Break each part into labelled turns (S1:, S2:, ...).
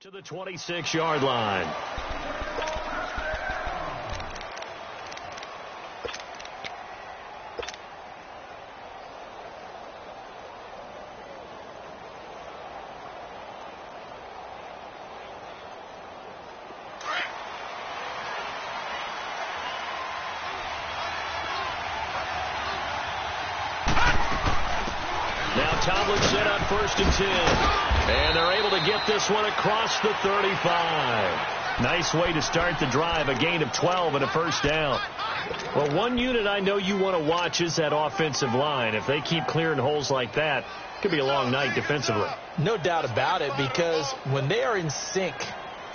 S1: To the 26-yard line. Now Tomlinson on 1st and 10. And they're able to get this one across the 35. Nice way to start the drive, a gain of 12 and a first down. Well, one unit I know you want to watch is that offensive line. If they keep clearing holes like that, it could be a long night defensively.
S2: No doubt about it, because when they are in sync,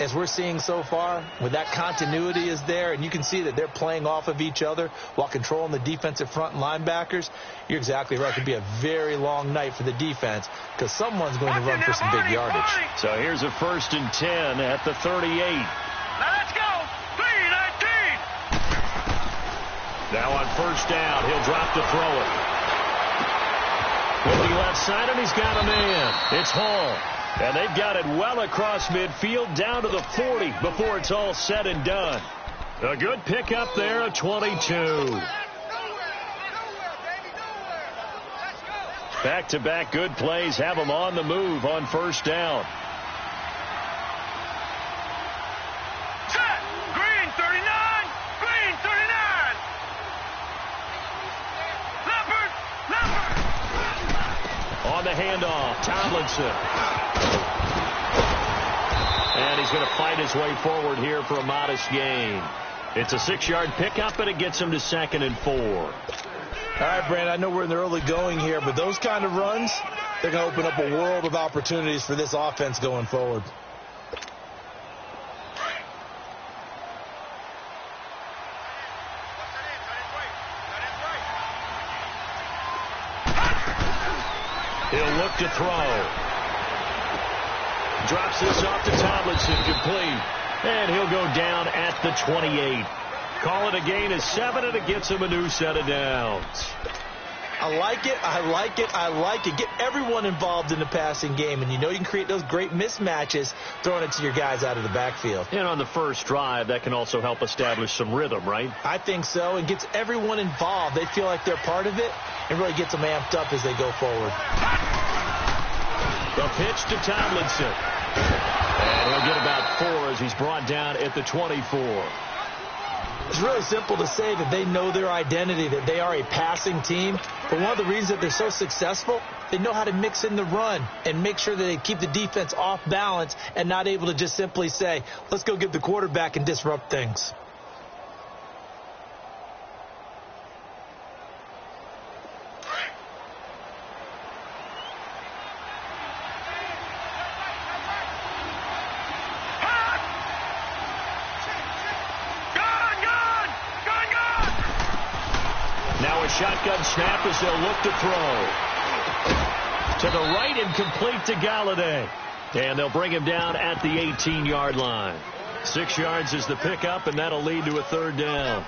S2: as we're seeing so far, when that continuity is there, and you can see that they're playing off of each other while controlling the defensive front and linebackers, you're exactly right. It could be a very long night for the defense because someone's going to run for some big yardage.
S1: So here's a 1st and 10 at the 38.
S3: Now let's go. 3-19.
S1: Now on 1st down, he'll drop to throw it. Looking left side, and he's got a man. It's Hall. And they've got it well across midfield down to the 40 before it's all said and done. A good pickup there, a 22. Back-to-back good plays have them on the move on 1st down.
S3: Set. Green 39. Green 39. Leopard.
S1: On the handoff, Tomlinson. And he's going to fight his way forward here for a modest gain. It's a 6-yard pickup, and it gets him to 2nd and 4.
S2: All right, Brandon, I know we're in the early going here, but those kind of runs, they're going to open up a world of opportunities for this offense going forward.
S1: He'll look to throw. Drops this off to Tomlinson, complete. And he'll go down at the 28. Call it a gain of 7, and it gets him a new set of downs.
S2: I like it. I like it. I like it. Get everyone involved in the passing game, and you know you can create those great mismatches throwing it to your guys out of the backfield.
S1: And on the first drive, that can also help establish some rhythm, right?
S2: I think so, and gets everyone involved. They feel like they're part of it, and really gets them amped up as they go forward.
S1: The pitch to Tomlinson. And he'll get about 4 as he's brought down at the 24.
S2: It's really simple to say that they know their identity, that they are a passing team. But one of the reasons that they're so successful, they know how to mix in the run and make sure that they keep the defense off balance and not able to just simply say, let's go get the quarterback and disrupt things.
S1: Shotgun snap as they'll look to throw. To the right and complete to Galladay. And they'll bring him down at the 18-yard line. 6 yards is the pickup, and that'll lead to a 3rd down.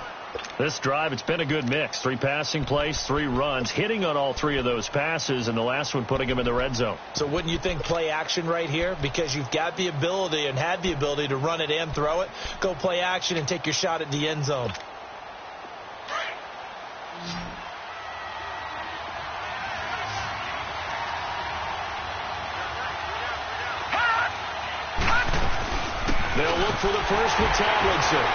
S1: This drive, it's been a good mix. 3 passing plays, 3 runs, hitting on all 3 of those passes, and the last one putting him in the red zone.
S2: So wouldn't you think play action right here? Because you've got the ability and had the ability to run it and throw it. Go play action and take your shot at the end zone.
S1: They'll look for the first with Tomlinson.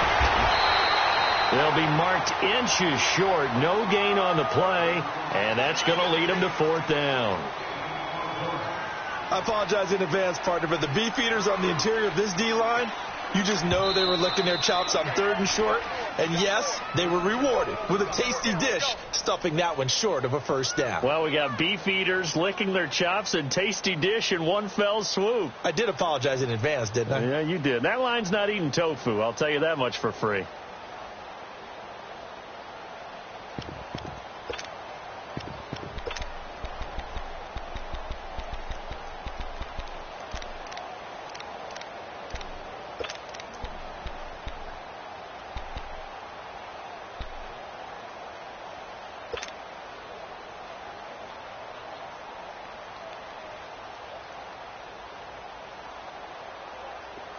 S1: They'll be marked inches short. No gain on the play, and that's going to lead them to 4th down.
S2: I apologize in advance, partner, but the beefeaters on the interior of this D-line, you just know they were licking their chops on 3rd and short. And, yes, they were rewarded with a tasty dish, stuffing that one short of a 1st down.
S1: Well, we got beefeaters licking their chops and tasty dish in one fell swoop.
S2: I did apologize in advance, didn't I?
S1: Yeah, you did. That line's not eating tofu. I'll tell you that much for free.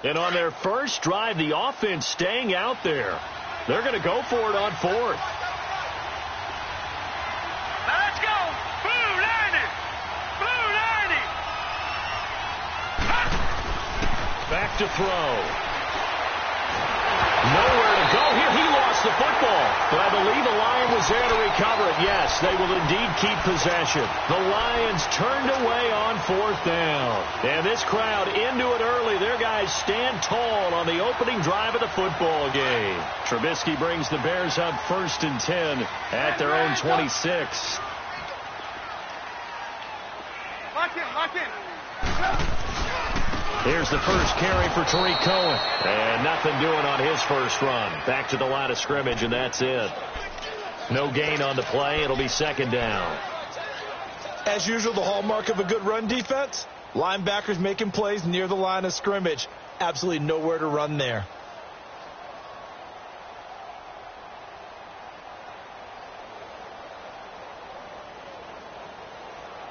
S1: And on their first drive, the offense staying out there. They're going to go for it on fourth.
S3: Now let's go. Blue 90. Blue 90.
S1: Back to throw. Nowhere to go here. He lost the football. But I believe a Lion was there to recover it. Yes, they will indeed keep possession. The Lions turned away on fourth down. And this crowd into it early. Their guys stand tall on the opening drive of the football game. Trubisky brings the Bears up 1st and 10 at their own 26.
S3: Lock in, lock in.
S1: Here's the first carry for Tariq Cohen. And nothing doing on his first run. Back to the line of scrimmage, and that's it. No gain on the play. It'll be second down.
S2: As usual, the hallmark of a good run defense, linebackers making plays near the line of scrimmage. Absolutely nowhere to run there.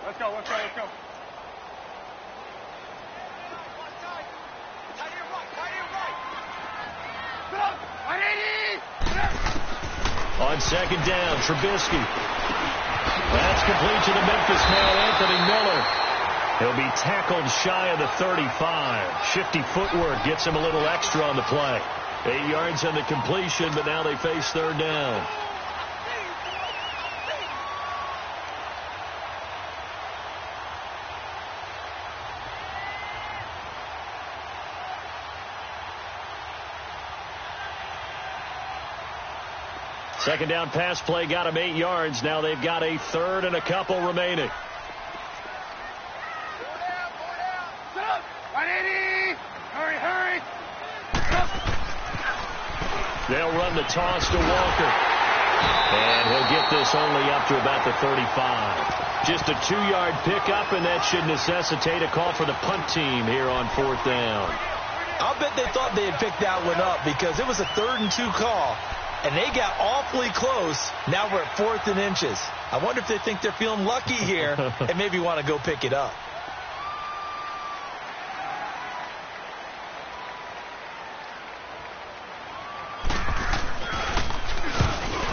S3: Let's go, let's go, let's go.
S1: On second down, Trubisky. That's complete to the Memphis man, Anthony Miller. He'll be tackled shy of the 35. Shifty footwork gets him a little extra on the play. 8 yards on the completion, but now they face third down. Second down pass play got him 8 yards. Now they've got a third and a couple remaining.
S3: Hurry, hurry.
S1: They'll run the toss to Walker. And he'll get this only up to about the 35. Just a 2-yard pickup, and that should necessitate a call for the punt team here on fourth down.
S2: I'll bet they thought they had picked that one up because it was a 3rd and 2 call. And they got awfully close. Now we're at 4th and inches. I wonder if they think they're feeling lucky here and maybe want to go pick it up.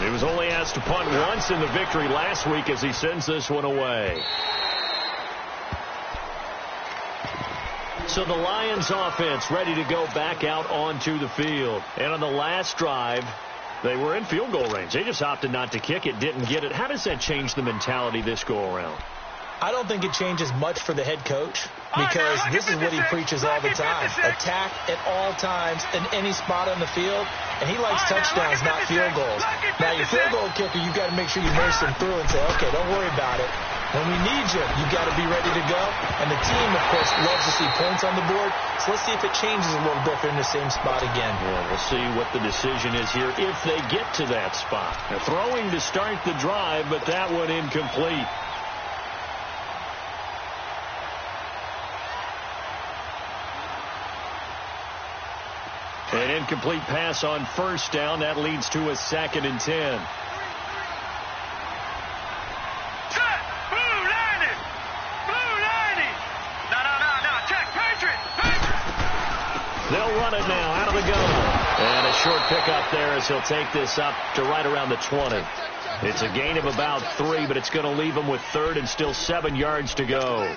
S1: He was only asked to punt once in the victory last week as he sends this one away. So the Lions offense ready to go back out onto the field. And on the last drive, they were in field goal range. They just opted not to kick it, didn't get it. How does that change the mentality this go-around?
S2: I don't think it changes much for the head coach because this is what he preaches all the time. Attack at all times in any spot on the field, and he likes touchdowns, not field goals. Now, your field goal kicker, you've got to make sure you nurse him through and say, okay, don't worry about it. When we need you, you've got to be ready to go. And the team, of course, loves to see points on the board. So let's see if it changes a little bit. They're in the same spot again.
S1: Yeah, we'll see what the decision is here if they get to that spot. They're throwing to start the drive, but that one incomplete. An incomplete pass on first down. That leads to a 2nd and 10. They'll run it now out of the gun. And a short pickup there as he'll take this up to right around the 20. It's a gain of about 3, but it's going to leave him with 3rd and still 7 yards to go.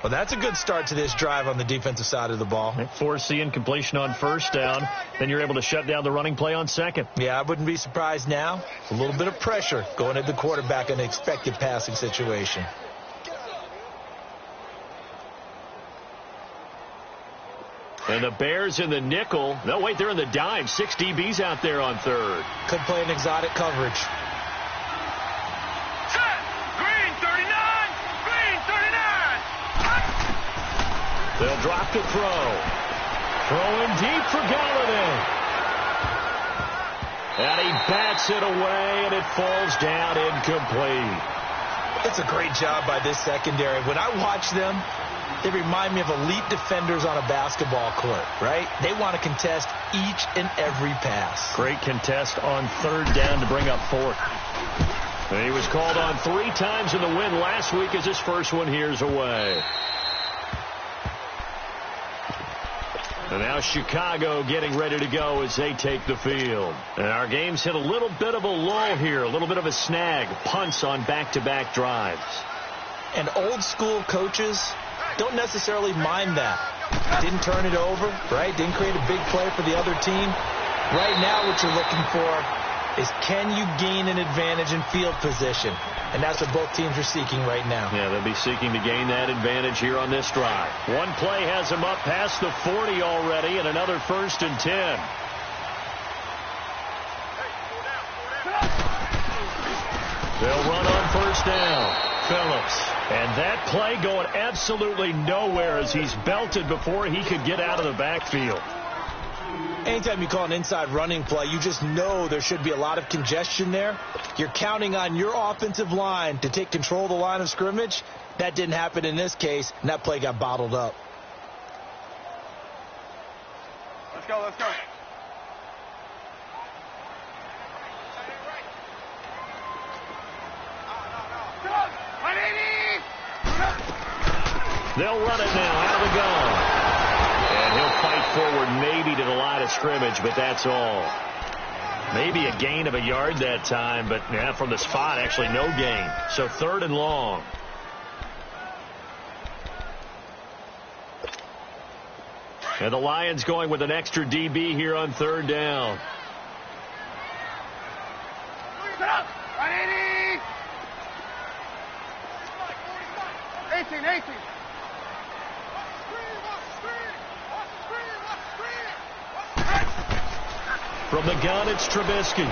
S2: Well, that's a good start to this drive on the defensive side of the ball.
S1: Force the incompletion on first down. Then you're able to shut down the running play on second.
S2: Yeah, I wouldn't be surprised now. A little bit of pressure going at the quarterback in an expected passing situation.
S1: And the Bears in the nickel. No, wait, they're in the dime. 6 DBs out there on third.
S2: Could play an exotic coverage.
S3: Set. Green 39. Green 39.
S1: They'll drop to throw. Throwing deep for Galladay. And he bats it away, and it falls down incomplete.
S2: It's a great job by this secondary. When I watch them, they remind me of elite defenders on a basketball court, right? They want to contest each and every pass.
S1: Great contest on third down to bring up 4th. And he was called on 3 times in the win last week as his first one here's away. And now Chicago getting ready to go as they take the field. And our game's hit a little bit of a lull here, a little bit of a snag. Punts on back-to-back drives.
S2: And old-school coaches don't necessarily mind that. Didn't turn it over, right? Didn't create a big play for the other team. Right now what you're looking for is, can you gain an advantage in field position? And that's what both teams are seeking right now.
S1: Yeah, they'll be seeking to gain that advantage here on this drive. One play has them up past the 40 already, and another 1st and 10. They'll run on 1st down. Phillips. And that play going absolutely nowhere as he's belted before he could get out of the backfield.
S2: Anytime you call an inside running play, you just know there should be a lot of congestion there. You're counting on your offensive line to take control of the line of scrimmage. That didn't happen in this case, and that play got bottled up.
S3: Let's go, let's go.
S1: They'll run it now out of the gun. And he'll fight forward maybe to the line of scrimmage, but that's all. Maybe a gain of a yard that time, but yeah, from the spot, actually no gain. So 3rd and long. And the Lions going with an extra DB here on 3rd down.
S3: 18.
S1: From the gun, it's Trubisky.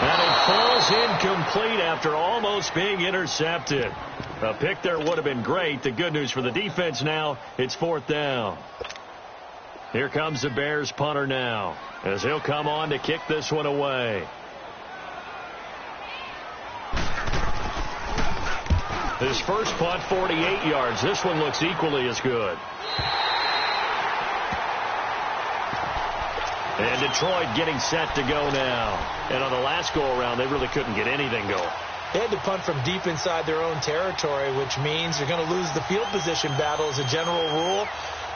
S1: And it falls incomplete after almost being intercepted. A pick there would have been great. The good news for the defense now, it's 4th down. Here comes the Bears punter now, as he'll come on to kick this one away. His first punt, 48 yards. This one looks equally as good. And Detroit getting set to go now. And on the last go-around, they really couldn't get anything going.
S2: They had to punt from deep inside their own territory, which means you're going to lose the field position battle as a general rule.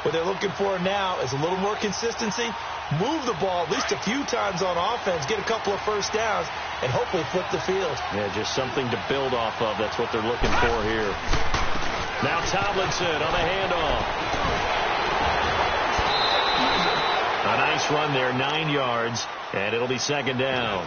S2: What they're looking for now is a little more consistency, move the ball at least a few times on offense, get a couple of 1st downs, and hopefully flip the field.
S1: Yeah, just something to build off of. That's what they're looking for here. Now Tomlinson on the handoff. A nice run there, 9 yards, and it'll be 2nd down.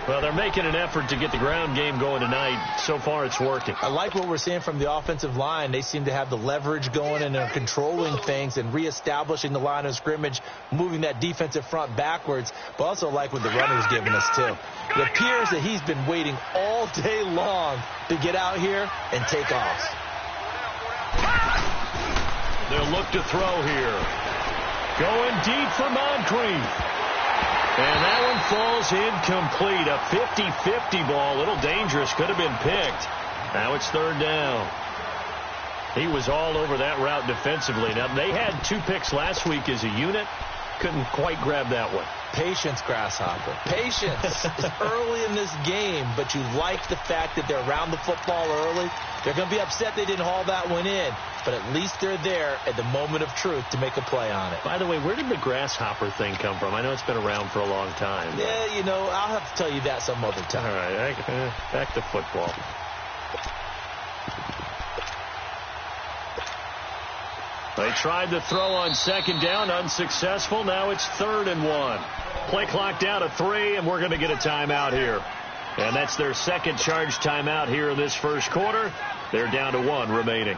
S1: Well, they're making an effort to get the ground game going tonight. So far, it's working.
S2: I like what we're seeing from the offensive line. They seem to have the leverage going, and they're controlling things and reestablishing the line of scrimmage, moving that defensive front backwards, but also like what the runner's giving us, too. It appears that he's been waiting all day long to get out here and take off.
S1: They'll look to throw here. Going deep for Moncrief. And that one falls incomplete. A 50-50 ball. A little dangerous. Could have been picked. Now it's 3rd down. He was all over that route defensively. Now, they had 2 picks last week as a unit. Couldn't quite grab that one.
S2: Patience, Grasshopper. Patience is early in this game, but you like the fact that they're around the football early. They're going to be upset they didn't haul that one in, but at least they're there at the moment of truth to make a play on it.
S1: By the way, where did the Grasshopper thing come from? I know it's been around for a long time.
S2: Yeah, you know, I'll have to tell you that some other time.
S1: All right, back to football. They tried to throw on 2nd down, unsuccessful. Now it's 3rd and 1. Play clock down to 3, and we're going to get a timeout here. And that's their 2nd charge timeout here in this 1st quarter. They're down to 1 remaining.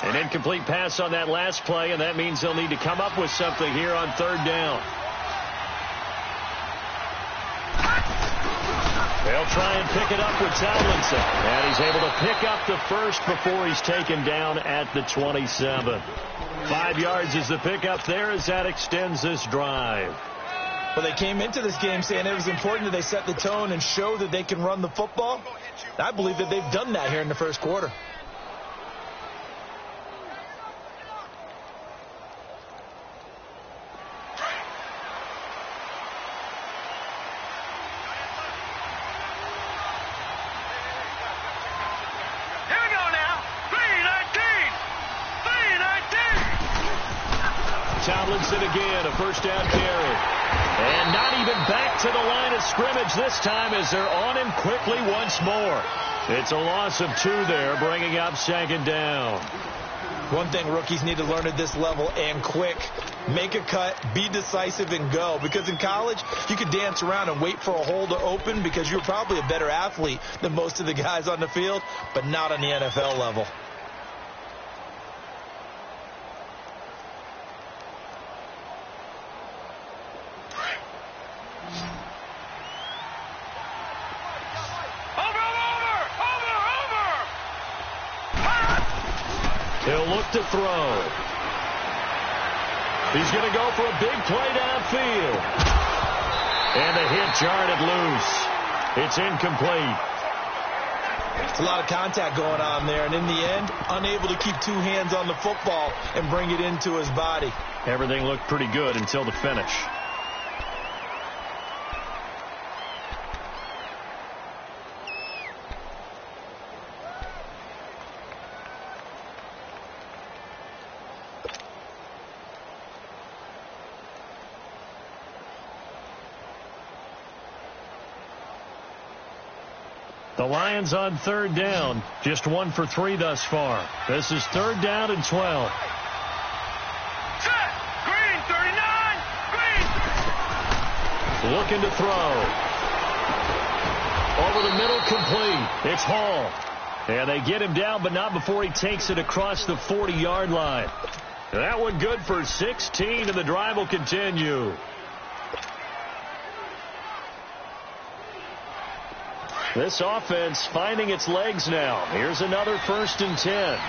S1: An incomplete pass on that last play, and that means they'll need to come up with something here on 3rd down. They'll try and pick it up with Tomlinson. And he's able to pick up the first before he's taken down at the 27. 5 yards is the pickup there as that extends this drive.
S2: Well, they came into this game saying it was important that they set the tone and show that they can run the football. I believe that they've done that here in the 1st quarter.
S1: Tomlinson again, a first down carry. And not even back to the line of scrimmage this time as they're on him quickly once more. It's a loss of 2 there, bringing up second down.
S2: One thing rookies need to learn at this level, and quick. Make a cut, be decisive, and go. Because in college, you could dance around and wait for a hole to open because you're probably a better athlete than most of the guys on the field, but not on the NFL level.
S1: He'll look to throw. He's going to go for a big play downfield. And the hit jarred it loose. It's incomplete.
S2: It's a lot of contact going on there, and in the end, unable to keep 2 hands on the football and bring it into his body.
S1: Everything looked pretty good until the finish. The Lions on third down, just 1 for 3 thus far. This is third down and 12.
S3: Set. Green, 39. Green.
S1: Looking to throw. Over the middle, complete. It's Hall. And they get him down, but not before he takes it across the 40-yard line. That one good for 16, and the drive will continue. This offense finding its legs now. Here's another 1st and 10.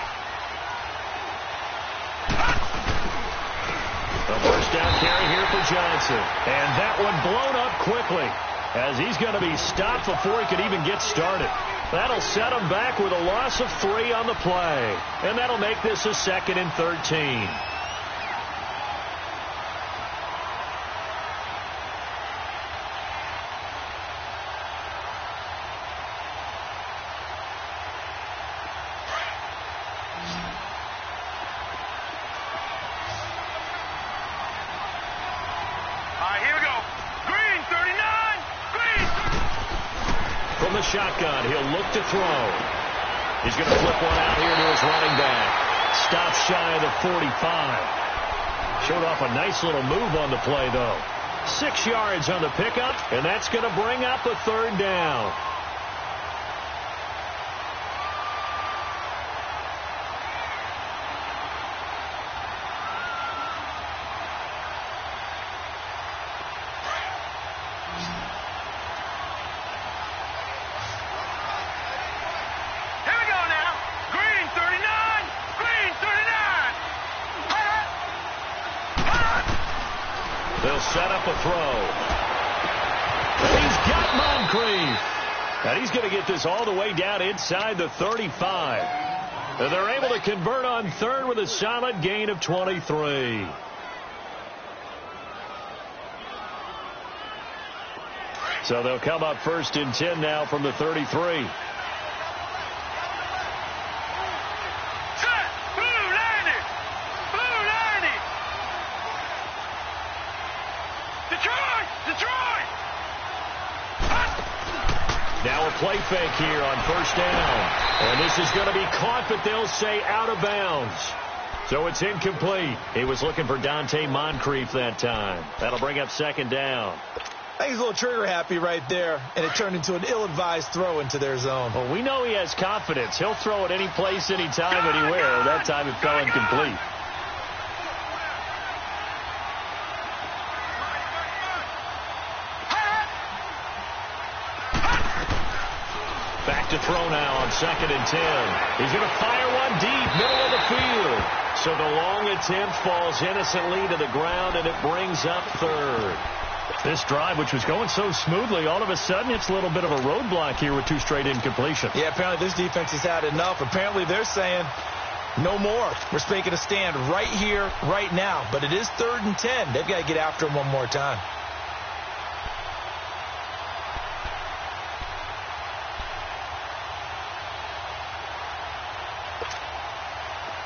S1: The first down carry here for Johnson. And that one blown up quickly as he's going to be stopped before he could even get started. That'll set him back with a loss of 3 on the play. And that'll make this a 2nd and 13. Shotgun. He'll look to throw. He's going to flip one out here to his running back. Stops shy of the 45. Showed off a nice little move on the play, though. 6 yards on the pickup, and that's going to bring up a third down. Set up a throw. And he's got Moncrief. And he's going to get this all the way down inside the 35. And they're able to convert on third with a solid gain of 23. So they'll come up 1st and 10 now from the 33. Now a play fake here on first down. And this is going to be caught, but they'll say out of bounds. So it's incomplete. He was looking for Dante Moncrief that time. That'll bring up 2nd down.
S2: I think he's a little trigger happy right there, and it turned into an ill-advised throw into their zone.
S1: Well, we know he has confidence. He'll throw it any place, anytime, anywhere. That time it fell incomplete. Back to throw now on 2nd and 10. He's going to fire one deep, middle of the field. So the long attempt falls innocently to the ground, and it brings up third. This drive, which was going so smoothly, all of a sudden it's a little bit of a roadblock here with 2 straight incompletions.
S2: Yeah, apparently this defense has had enough. Apparently they're saying no more. We're making a stand right here, right now. But it is 3rd and 10. They've got to get after him one more time.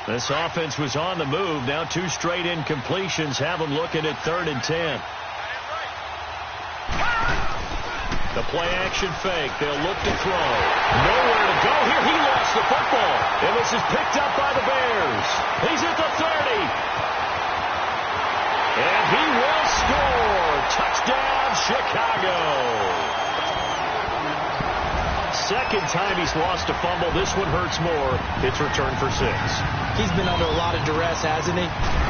S1: This offense was on the move. Now 2 straight incompletions have them looking at 3rd and 10. The play action fake. They'll look to throw. Nowhere to go here. He lost the football. And this is picked up by the Bears. He's at the 30. And he will score. Touchdown, Chicago. Second time he's lost a fumble. This one hurts more. It's returned for 6.
S2: He's been under a lot of duress, hasn't he?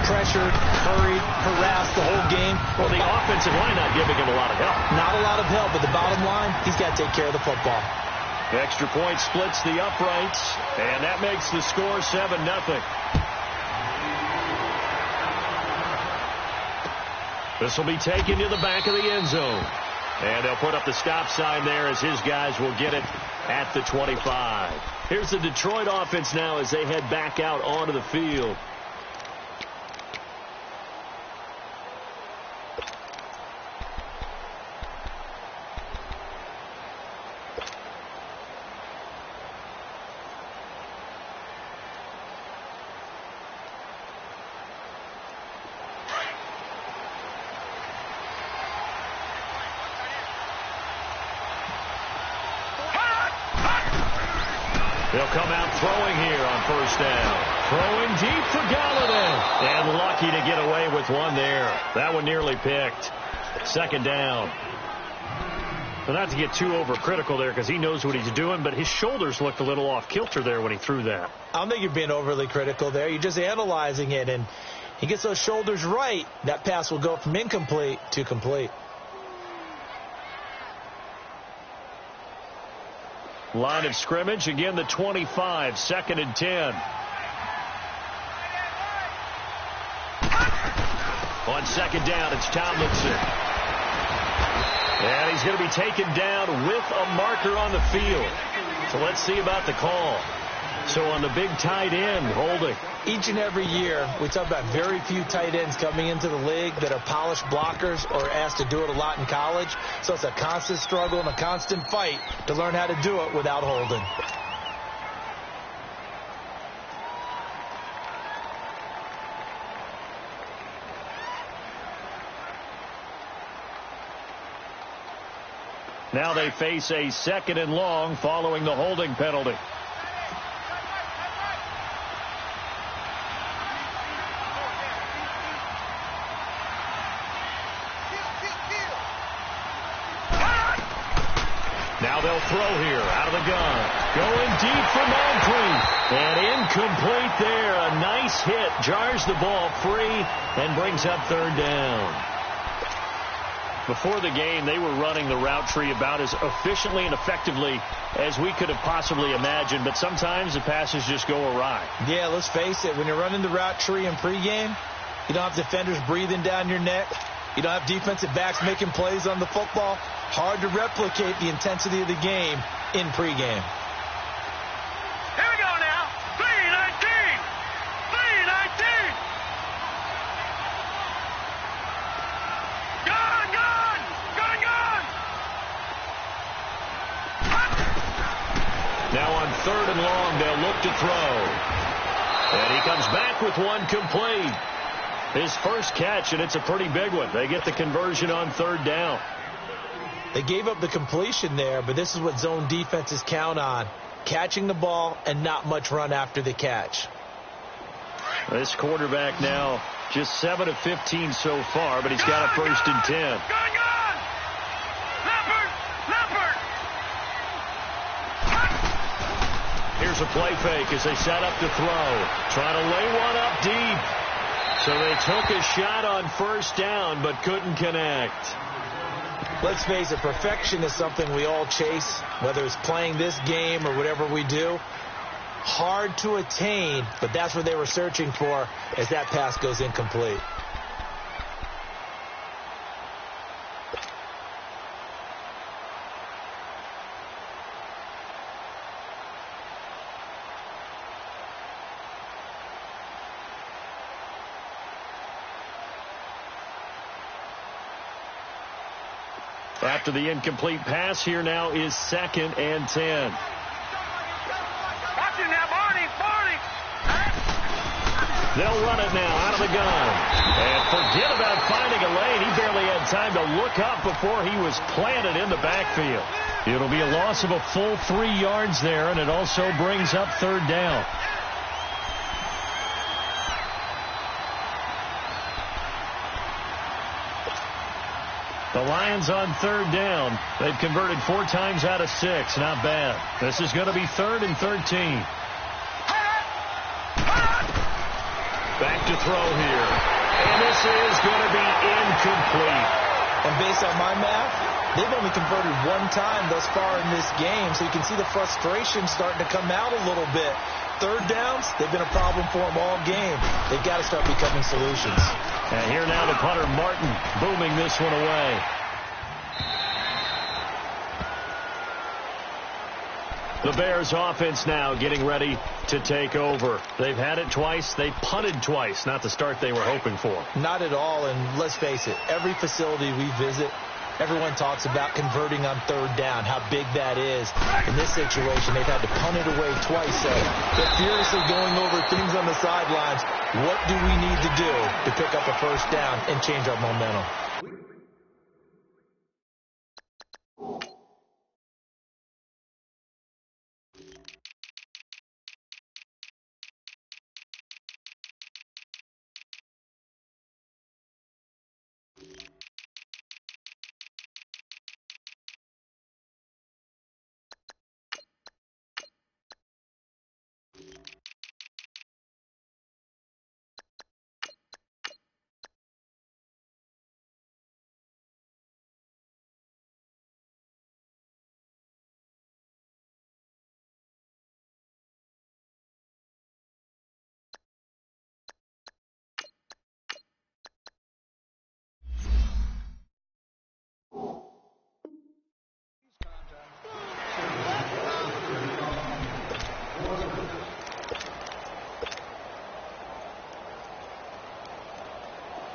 S2: Pressured, hurried, harassed the whole game.
S1: Well, the offensive line not giving him a lot of help.
S2: Not a lot of help, but the bottom line, he's got to take care of the football.
S1: The extra point splits the uprights, and that makes the score 7-0. This will be taken to the back of the end zone. And they'll put up the stop sign there as his guys will get it at the 25. Here's the Detroit offense now as they head back out onto the field. They'll come out throwing here on 1st down. Throwing deep for Galladay. And lucky to get away with one there. That one nearly picked. 2nd down. Well, not to get too overcritical there because he knows what he's doing, but his shoulders looked a little off kilter there when he threw that.
S2: I don't think you're being overly critical there. You're just analyzing it, and he gets those shoulders right. That pass will go from incomplete to complete.
S1: Line of scrimmage, again the 25, 2nd and 10. On 2nd down, it's Tomlinson. And he's going to be taken down with a marker on the field. So let's see about the call. So on the big tight end, holding.
S2: Each and every year, we talk about very few tight ends coming into the league that are polished blockers or asked to do it a lot in college. So it's a constant struggle and a constant fight to learn how to do it without holding.
S1: Now they face a 2nd and long following the holding penalty. Now they'll throw here out of the gun. Going deep for Moncrief. And incomplete there. A nice hit. Jars the ball free and brings up 3rd down. Before the game, they were running the route tree about as efficiently and effectively as we could have possibly imagined. But sometimes the passes just go awry.
S2: Yeah, let's face it. When you're running the route tree in pregame, you don't have defenders breathing down your neck. You don't have defensive backs making plays on the football. Hard to replicate the intensity of the game in pregame.
S3: Here we go now. 3-19. 3-19. Gone, gone. Gone, gone.
S1: Now on 3rd and long, they'll look to throw. And he comes back with one complete. His first catch, and it's a pretty big one. They get the conversion on 3rd down.
S2: They gave up the completion there, but this is what zone defenses count on. Catching the ball and not much run after the catch.
S1: This quarterback now just 7 of 15 so far, but he's got a 1st and 10.
S3: Gone, gone. Leopard, leopard.
S1: Here's a play fake as they set up to throw. Trying to lay one up deep. So they took a shot on 1st down, but couldn't connect.
S2: Let's face it, perfection is something we all chase, whether it's playing this game or whatever we do. Hard to attain, but that's what they were searching for as that pass goes incomplete.
S1: After the incomplete pass, here now is 2nd and 10.
S3: Watch him now, Barney, Barney.
S1: They'll run it now out of the gun. And forget about finding a lane. He barely had time to look up before he was planted in the backfield. It'll be a loss of a full 3 yards there, and it also brings up third down. The Lions on third down. They've converted 4 times out of 6. Not bad. This is going to be 3rd and 13. Back to throw here. And this is going to be incomplete.
S2: And based on my math, they've only converted 1 time thus far in this game, so you can see the frustration starting to come out a little bit. Third downs, they've been a problem for them all game. They've got to start becoming solutions.
S1: And here now the punter, Martin, booming this one away. The Bears offense now getting ready to take over. They've had it twice. They punted twice. Not the start they were hoping for.
S2: Not at all, and let's face it, every facility we visit, everyone talks about converting on third down, how big that is. In this situation, they've had to punt it away twice, so they're furiously going over things on the sidelines. What do we need to do to pick up a first down and change our momentum?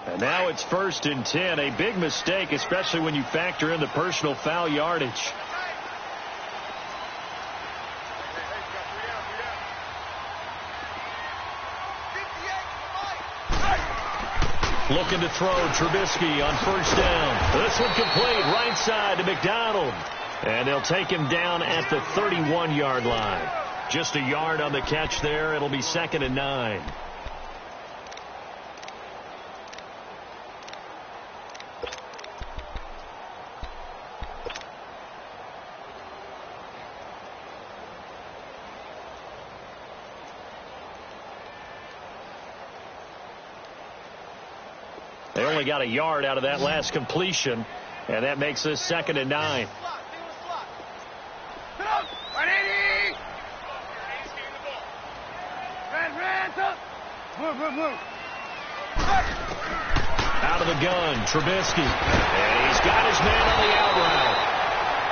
S1: And now it's 1st and 10. A big mistake, especially when you factor in the personal foul yardage. Looking to throw, Trubisky on 1st down. This one complete, right side to McDonald. And they'll take him down at the 31-yard line. Just a yard on the catch there. It'll be 2nd and 9. They only got a yard out of that last completion, and that makes this 2nd and 9. Out of the gun, Trubisky. And he's got his man on the out route.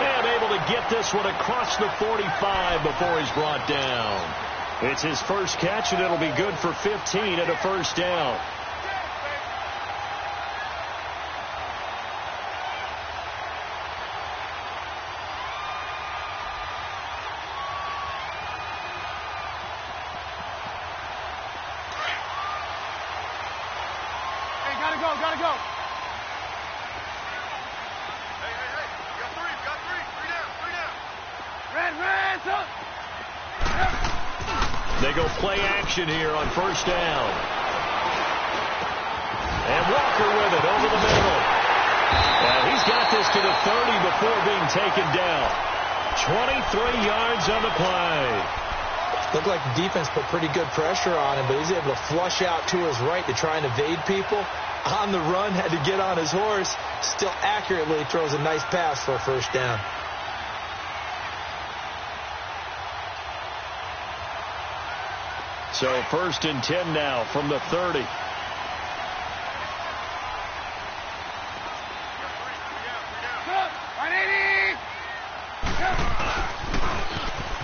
S1: And able to get this one across the 45 before he's brought down. It's his first catch, and it'll be good for 15 at a 1st down.
S3: Gotta go. Hey. You got three. Three down. Red.
S1: They go play action here on 1st down. And Walker with it over the middle. And he's got this to the 30 before being taken down. 23 yards on the play.
S2: Looked like the defense put pretty good pressure on him, but he's able to flush out to his right to try and evade people. On the run, had to get on his horse. Still accurately throws a nice pass for a 1st down.
S1: So 1st and 10 now from the 30.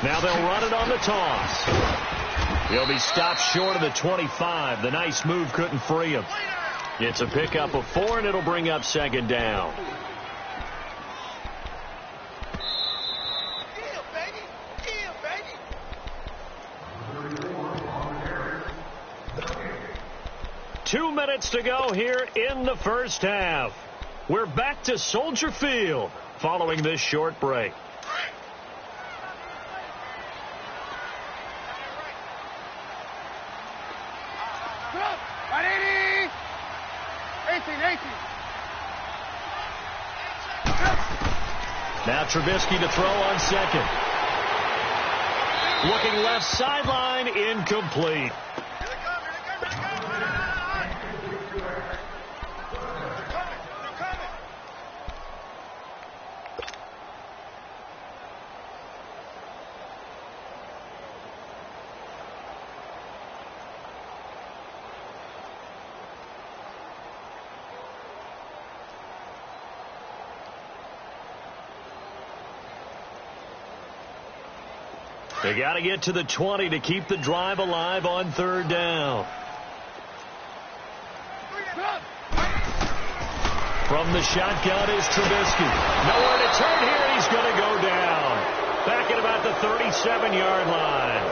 S1: Now they'll run it on the toss. He'll be stopped short of the 25. The nice move couldn't free him. It's a pickup of 4, and it'll bring up 2nd down. 2 minutes to go here in the first half. We're back to Soldier Field following this short break. Now Trubisky to throw on second. Looking left sideline, incomplete. They got to get to the 20 to keep the drive alive on third down. From the shotgun is Trubisky. Nowhere to turn here. He's going to go down. Back at about the 37-yard line.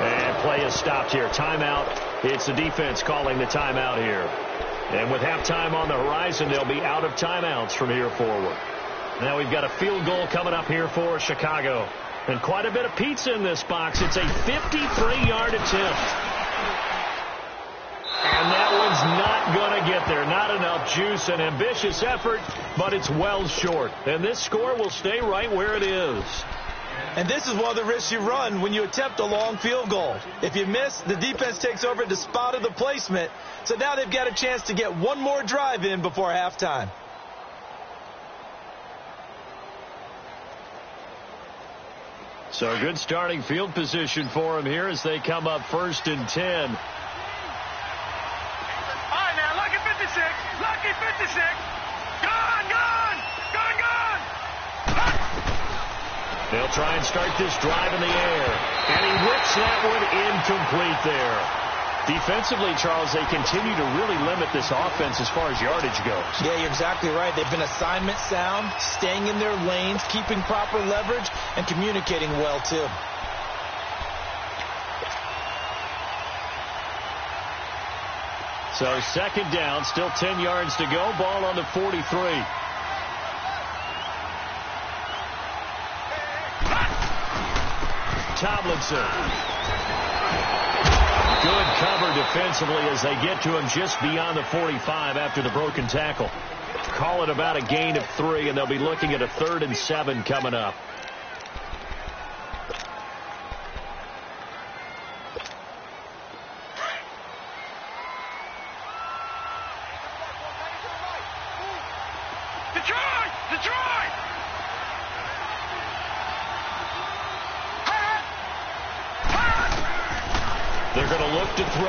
S1: And play is stopped here. Timeout. It's the defense calling the timeout here. And with halftime on the horizon, they'll be out of timeouts from here forward. Now we've got a field goal coming up here for Chicago. And quite a bit of pizza in this box. It's a 53-yard attempt. And that one's not going to get there. Not enough juice. An ambitious effort, but it's well short. And this score will stay right where it is.
S2: And this is one of the risks you run when you attempt a long field goal. If you miss, the defense takes over the spot of the placement. So now they've got a chance to get one more drive in before halftime.
S1: So good starting field position for them here as they come up 1st and 10.
S3: All right, now, lucky 56. Lucky 56. Gone, gone. Gone, gone.
S1: They'll try and start this drive in the air. And he whips that one incomplete there. Defensively, Charles, they continue to really limit this offense as far as yardage goes.
S2: Yeah, you're exactly right. They've been assignment sound, staying in their lanes, keeping proper leverage, and communicating well, too.
S1: So second down, still 10 yards to go. Ball on the 43. Tomlinson. Good cover defensively as they get to him just beyond the 45 after the broken tackle. Call it about a gain of 3, and they'll be looking at a 3rd and 7 coming up.
S3: Detroit! Detroit!
S1: They're going to look to throw.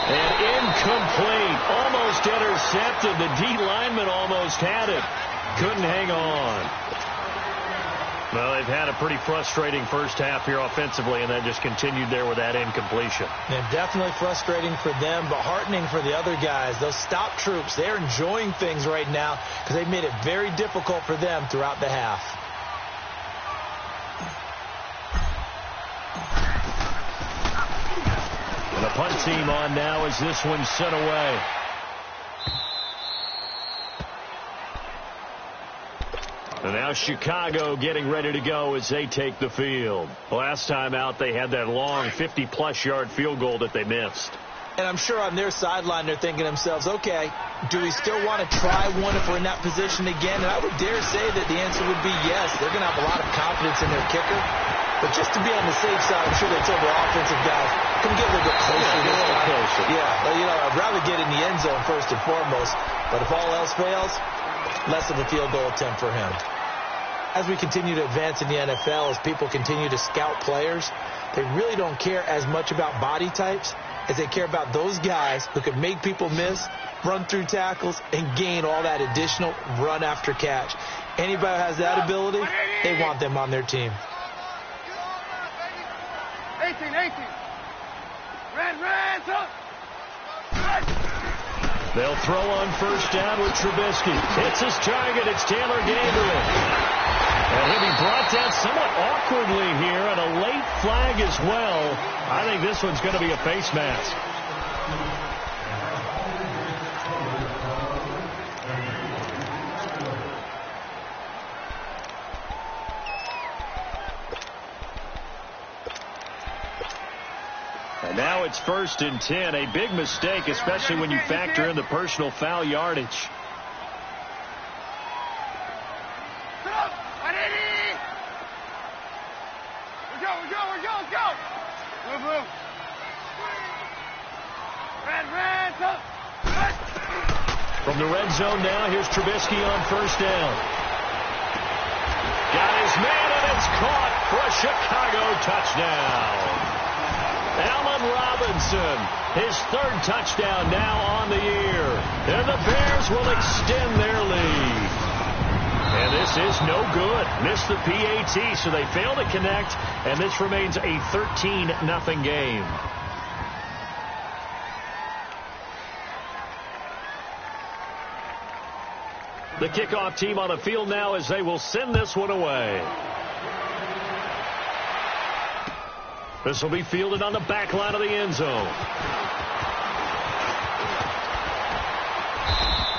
S1: And incomplete. Almost intercepted. The D lineman almost had it. Couldn't hang on. Well, they've had a pretty frustrating first half here offensively, and then just continued there with that incompletion.
S2: And definitely frustrating for them, but heartening for the other guys. Those stop troops, they're enjoying things right now because they've made it very difficult for them throughout the half.
S1: The punt team on now as this one's sent away. And now Chicago getting ready to go as they take the field. Last time out, they had that long 50-plus yard field goal that they missed.
S2: And I'm sure on their sideline they're thinking to themselves, okay, do we still want to try one if we're in that position again? And I would dare say that the answer would be yes. They're going to have a lot of confidence in their kicker. But just to be on the safe side, I'm sure they told their offensive guys, come get a little bit closer this time. Yeah, well, you know, I'd rather get in the end zone first and foremost. But if all else fails, less of a field goal attempt for him. As we continue to advance in the NFL, as people continue to scout players, they really don't care as much about body types as they care about those guys who can make people miss, run through tackles, and gain all that additional run after catch. Anybody who has that ability, they want them on their team.
S3: 18. Red, up.
S1: They'll throw on first down with Trubisky. Hits his target. It's Taylor Gabriel. And he'll be brought down somewhat awkwardly here, and a late flag as well. I think this one's going to be a face mask. now it's 1st and 10. A big mistake, especially when you factor in the personal foul yardage. From the red zone now, here's Trubisky on 1st down. Got his man, and it's caught for a Chicago touchdown. Allen Robinson, his 3rd touchdown now on the year. And the Bears will extend their lead. And this is no good. Missed the PAT, so they fail to connect, and this remains a 13-0 game. The kickoff team on the field now as they will send this one away. This will be fielded on the back line of the end zone.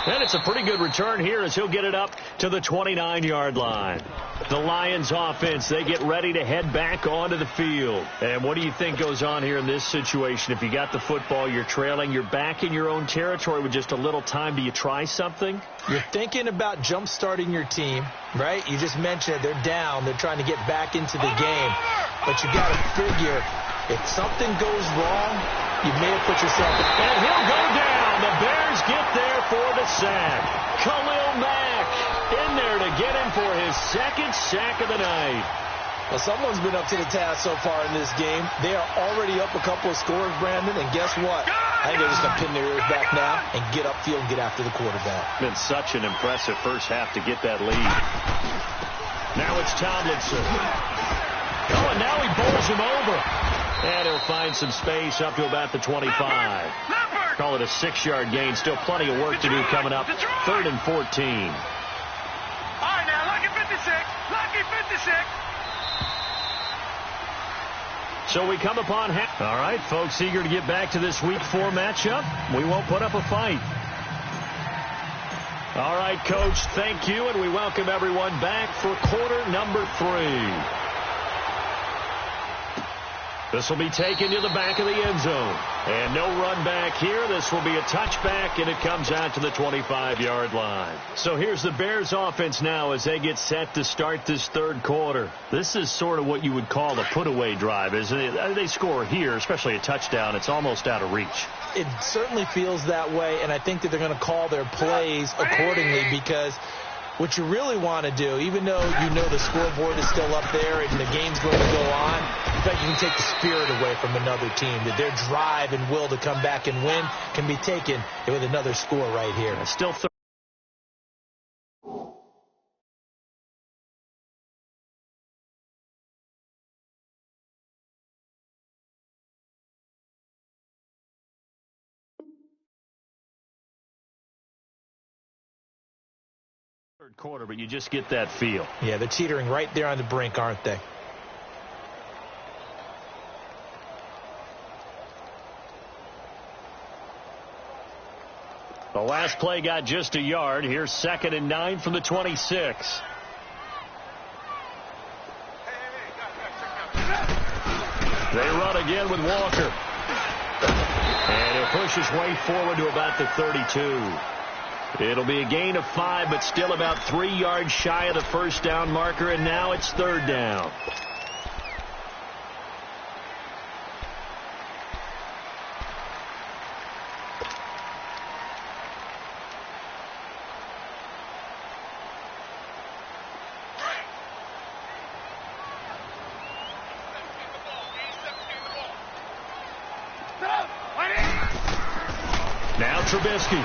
S1: And it's a pretty good return here as he'll get it up to the 29-yard line. The Lions offense, they get ready to head back onto the field. And what do you think goes on here in this situation? If you got the football, you're trailing, you're back in your own territory with just a little time. Do you try something?
S2: You're thinking about jump-starting your team, right? You just mentioned it. They're down. They're trying to get back into the game. But you got to figure if something goes wrong, you may have put yourself in.
S1: And he'll go down. The Bears get there for the sack. Khalil Mack in there to get him for his 2nd sack of the night.
S2: Well, someone's been up to the task so far in this game. They are already up a couple of scores, Brandon, and guess what? I think they're just going to pin their ears back now and get upfield and get after the quarterback.
S1: Been such an impressive first half to get that lead. Now it's Tomlinson. Oh, and now he bowls him over. And he'll find some space up to about the 25. Call it a 6-yard gain. Still plenty of work to do coming up. 3rd and 14.
S3: All right, now, lucky 56. Lucky 56.
S1: So we come upon half. All right, folks, eager to get back to this Week 4 matchup. We won't put up a fight. All right, Coach, thank you, and we welcome everyone back for quarter number 3. This will be taken to the back of the end zone. And no run back here. This will be a touchback, and it comes out to the 25-yard line. So here's the Bears offense now as they get set to start this 3rd quarter. This is sort of what you would call a put-away drive, isn't it? They score here, especially a touchdown. It's almost out of reach.
S2: It certainly feels that way, and I think that they're going to call their plays accordingly because what you really want to do, even though you know the scoreboard is still up there and the game's going to go on, in fact, you can take the spirit away from another team. That their drive and will to come back and win can be taken with another score right here.
S1: Still third quarter, but you just get that feel.
S2: Yeah, they're teetering right there on the brink, aren't they?
S1: The last play got just a yard. Here's 2nd and 9 from the 26. They run again with Walker. And he'll push his way forward to about the 32. It'll be a gain of 5, but still about 3 yards shy of the first down marker, and now it's 3rd down. Now Trubisky.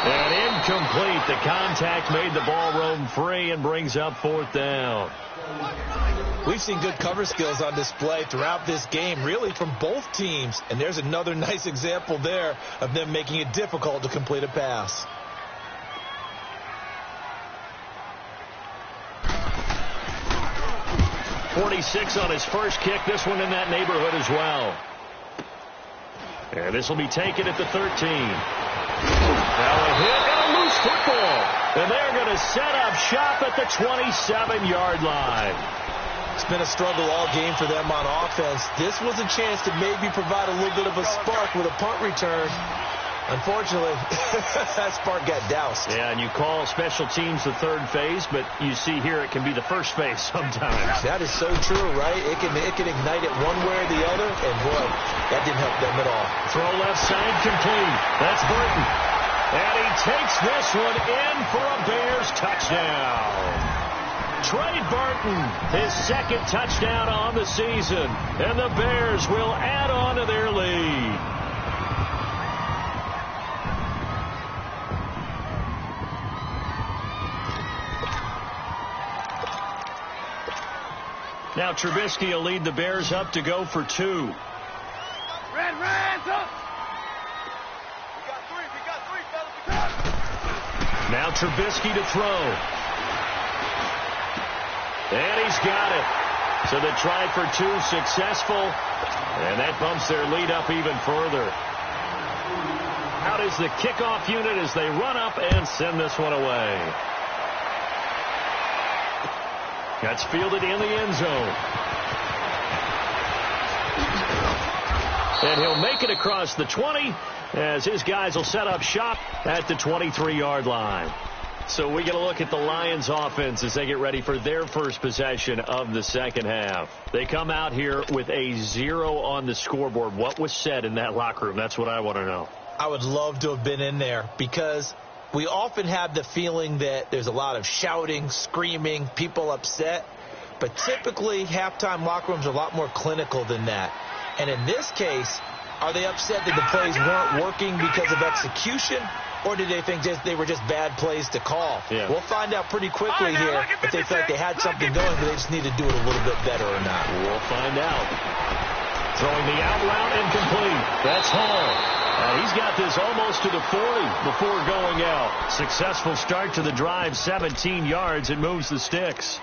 S1: And incomplete. The contact made the ball roam free and brings up 4th down.
S2: We've seen good cover skills on display throughout this game, really from both teams. And there's another nice example there of them making it difficult to complete a pass.
S1: .46 on his first kick. This one in that neighborhood as well. And this will be taken at the 13. Now a hit and a loose football. And they're going to set up shop at the 27-yard line.
S2: It's been a struggle all game for them on offense. This was a chance to maybe provide a little bit of a spark with a punt return. Unfortunately, that spark got doused.
S1: Yeah, and you call special teams the third phase, but you see here it can be the first phase sometimes.
S2: That is so true, right? It can ignite it one way or the other, and boy, that didn't help them at all.
S1: Throw left side complete. That's Burton. And he takes this one in for a Bears touchdown. Trey Burton, his second touchdown on the season, and the Bears will add on to their lead. Now Trubisky will lead the Bears up to go for 2.
S3: Red, hands up. We got three, fellas.
S1: Now Trubisky to throw. And he's got it. So they tried for 2, successful. And that bumps their lead up even further. Out is the kickoff unit as they run up and send this one away. That's fielded in the end zone. And he'll make it across the 20 as his guys will set up shop at the 23-yard line. So we get a look at the Lions offense as they get ready for their first possession of the second half. They come out here with a 0 on the scoreboard. What was said in that locker room? That's what I want to know.
S2: I would love to have been in there because we often have the feeling that there's a lot of shouting, screaming, people upset. But typically, halftime locker rooms are a lot more clinical than that. And in this case, are they upset that the plays weren't working because of execution? Or did they think they were just bad plays to call?
S1: Yeah.
S2: We'll find out pretty quickly here if they feel like they had something going, but they just need to do it a little bit better or not.
S1: We'll find out. Throwing the out route incomplete. That's Hall. He's got this almost to the 40 before going out. Successful start to the drive, 17 yards, and moves the sticks.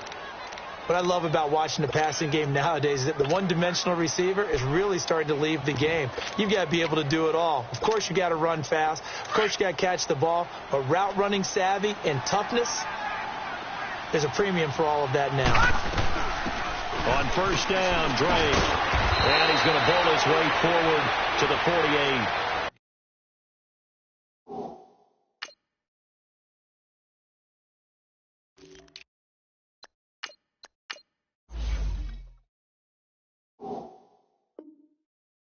S2: What I love about watching the passing game nowadays is that the one-dimensional receiver is really starting to leave the game. You've got to be able to do it all. Of course, you got to run fast. Of course, you got to catch the ball. But route running savvy and toughness, there's a premium for all of that now.
S1: On first down, Drake. And he's going to bowl his way forward to the 48.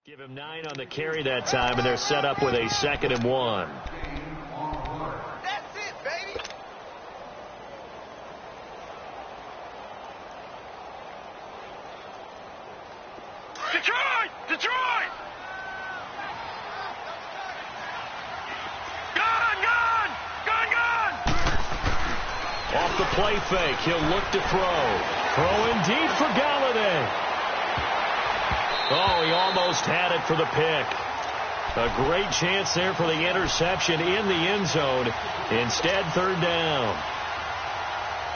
S1: Give him 9 on the carry that time, and they're set up with a 2nd and 1.
S3: That's it, baby. Detroit! Detroit! Gone!
S1: Off the play fake, he'll look to throw. Throwing deep for Galladay. Oh, he almost had it for the pick. A great chance there for the interception in the end zone. Instead, 3rd down.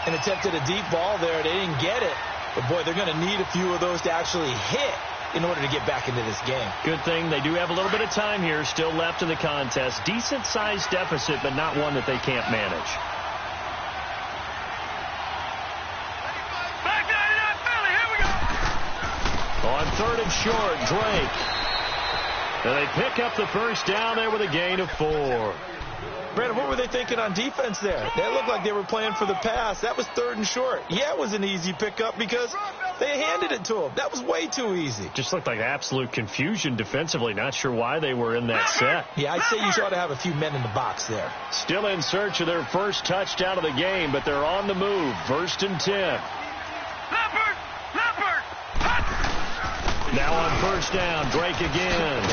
S2: And attempted a deep ball there. They didn't get it. But, boy, they're going to need a few of those to actually hit in order to get back into this game.
S1: Good thing they do have a little bit of time here still left in the contest. Decent-sized deficit, but not one that they can't manage. On 3rd and short, Drake. And they pick up the first down there with a gain of 4.
S2: Brandon, what were they thinking on defense there? They looked like they were playing for the pass. That was 3rd and short. Yeah, it was an easy pickup because they handed it to him. That was way too easy.
S1: Just looked like absolute confusion defensively. Not sure why they were in that set.
S2: Yeah, I'd say you ought to have a few men in the box there.
S1: Still in search of their first touchdown of the game, but they're on the move. 1st and 10. Now on first down, Drake again.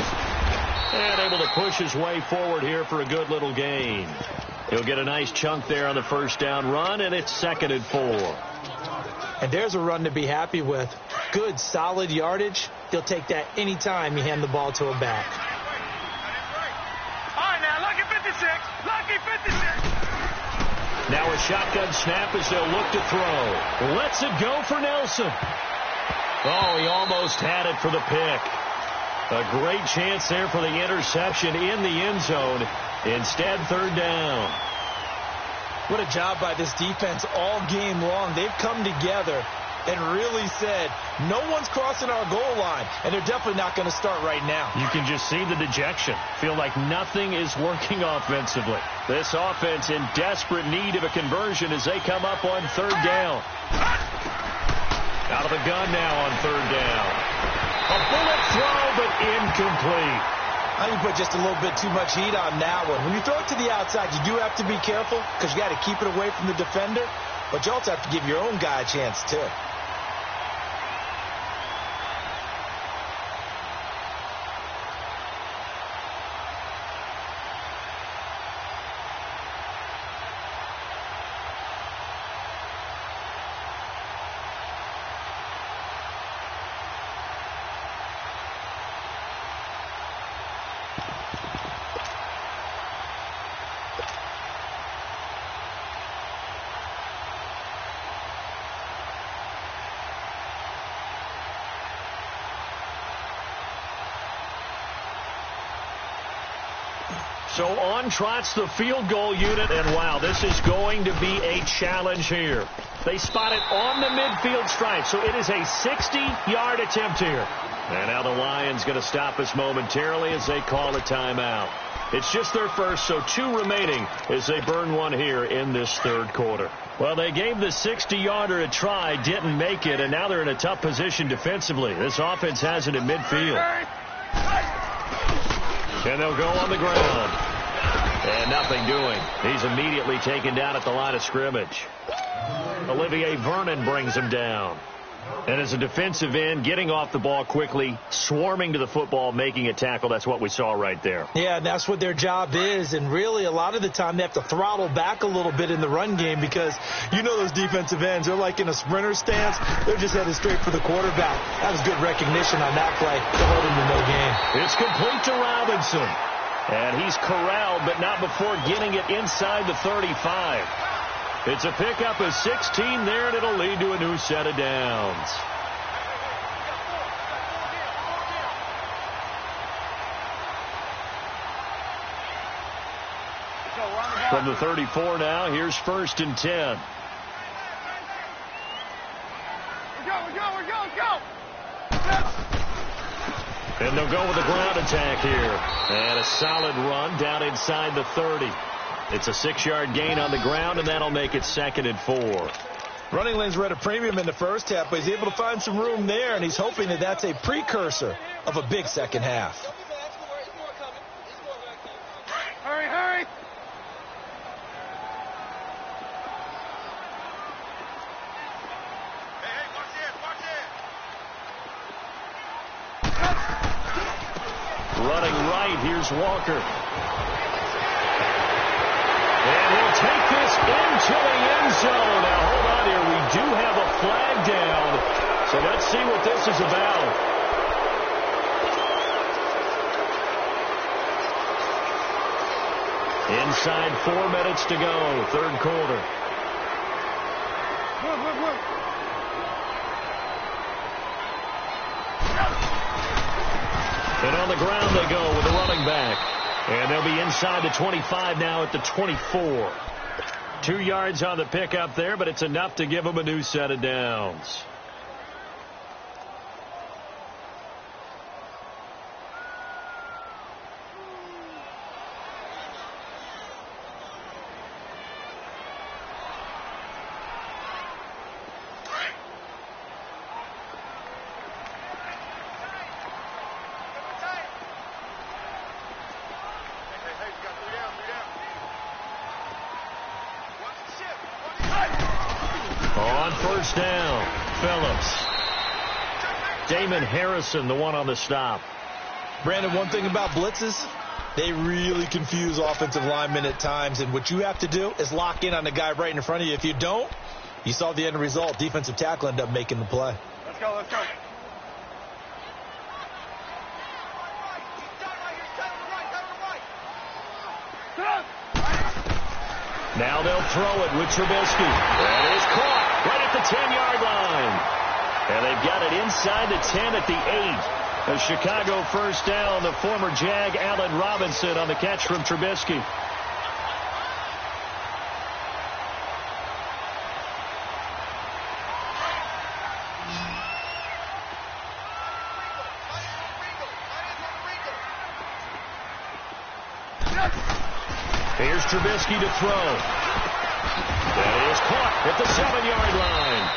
S1: And able to push his way forward here for a good little gain. He'll get a nice chunk there on the first down run, and it's 2nd and 4.
S2: And there's a run to be happy with. Good, solid yardage. He'll take that anytime you hand the ball to a back.
S3: All right, now, lucky 56. Lucky 56.
S1: Now a shotgun snap as they'll look to throw. Lets it go for Nelson. Oh, he almost had it for the pick. A great chance there for the interception in the end zone. Instead, 3rd down.
S2: What a job by this defense all game long. They've come together and really said, no one's crossing our goal line, and they're definitely not going to start right now.
S1: You can just see the dejection. Feel like nothing is working offensively. This offense in desperate need of a conversion as they come up on third down. Out of the gun now on third down. A bullet throw, but incomplete.
S2: I think you put just a little bit too much heat on that one. When you throw it to the outside, you do have to be careful because you got to keep it away from the defender, but you also have to give your own guy a chance too.
S1: So on trots the field goal unit, and wow, this is going to be a challenge here. They spot it on the midfield stripe, so it is a 60-yard attempt here. And now the Lions going to stop us momentarily as they call a timeout. It's just their first, so 2 remaining as they burn one here in this third quarter. Well, they gave the 60-yarder a try, didn't make it, and now they're in a tough position defensively. This offense has it in midfield. And they'll go on the ground. And nothing doing. He's immediately taken down at the line of scrimmage. Olivier Vernon brings him down. And as a defensive end, getting off the ball quickly, swarming to the football, making a tackle, that's what we saw right there.
S2: Yeah, and that's what their job is. And really, a lot of the time, they have to throttle back a little bit in the run game because you know those defensive ends, they're like in a sprinter stance. They're just headed straight for the quarterback. That was good recognition on that play to hold him to no gain.
S1: It's complete to Robinson. And he's corralled, but not before getting it inside the 35. It's a pickup of 16 there, and it'll lead to a new set of downs. From the 34 now, here's 1st and 10.
S3: We're go.
S1: And they'll go with a ground attack here. And a solid run down inside the 30. It's a 6-yard gain on the ground, and that'll make it 2nd and 4.
S2: Running lanes were at a premium in the first half, but he's able to find some room there, and he's hoping that that's a precursor of a big second half.
S3: Hurry. Hey, watch it.
S1: Running right, here's Walker. And we'll take this into the end zone. Now, hold on here. We do have a flag down. So let's see what this is about. Inside 4 minutes to go, third quarter. And on the ground they go with the running back. And they'll be inside the 25 now at the 24. 2 yards on the pickup there, but it's enough to give them a new set of downs. On first down, Phillips. Damon Harrison, the one on the stop.
S2: Brandon, one thing about blitzes, they really confuse offensive linemen at times, and what you have to do is lock in on the guy right in front of you. If you don't, you saw the end result. Defensive tackle ended up making the play.
S3: Let's go.
S1: Now they'll throw it with Trubisky. That is caught right at the 10-yard line. And they've got it inside the 10 at the 8. A Chicago first down. The former Jag, Allen Robinson, on the catch from Trubisky. Here's Trubisky to throw. That is caught at the 7-yard line.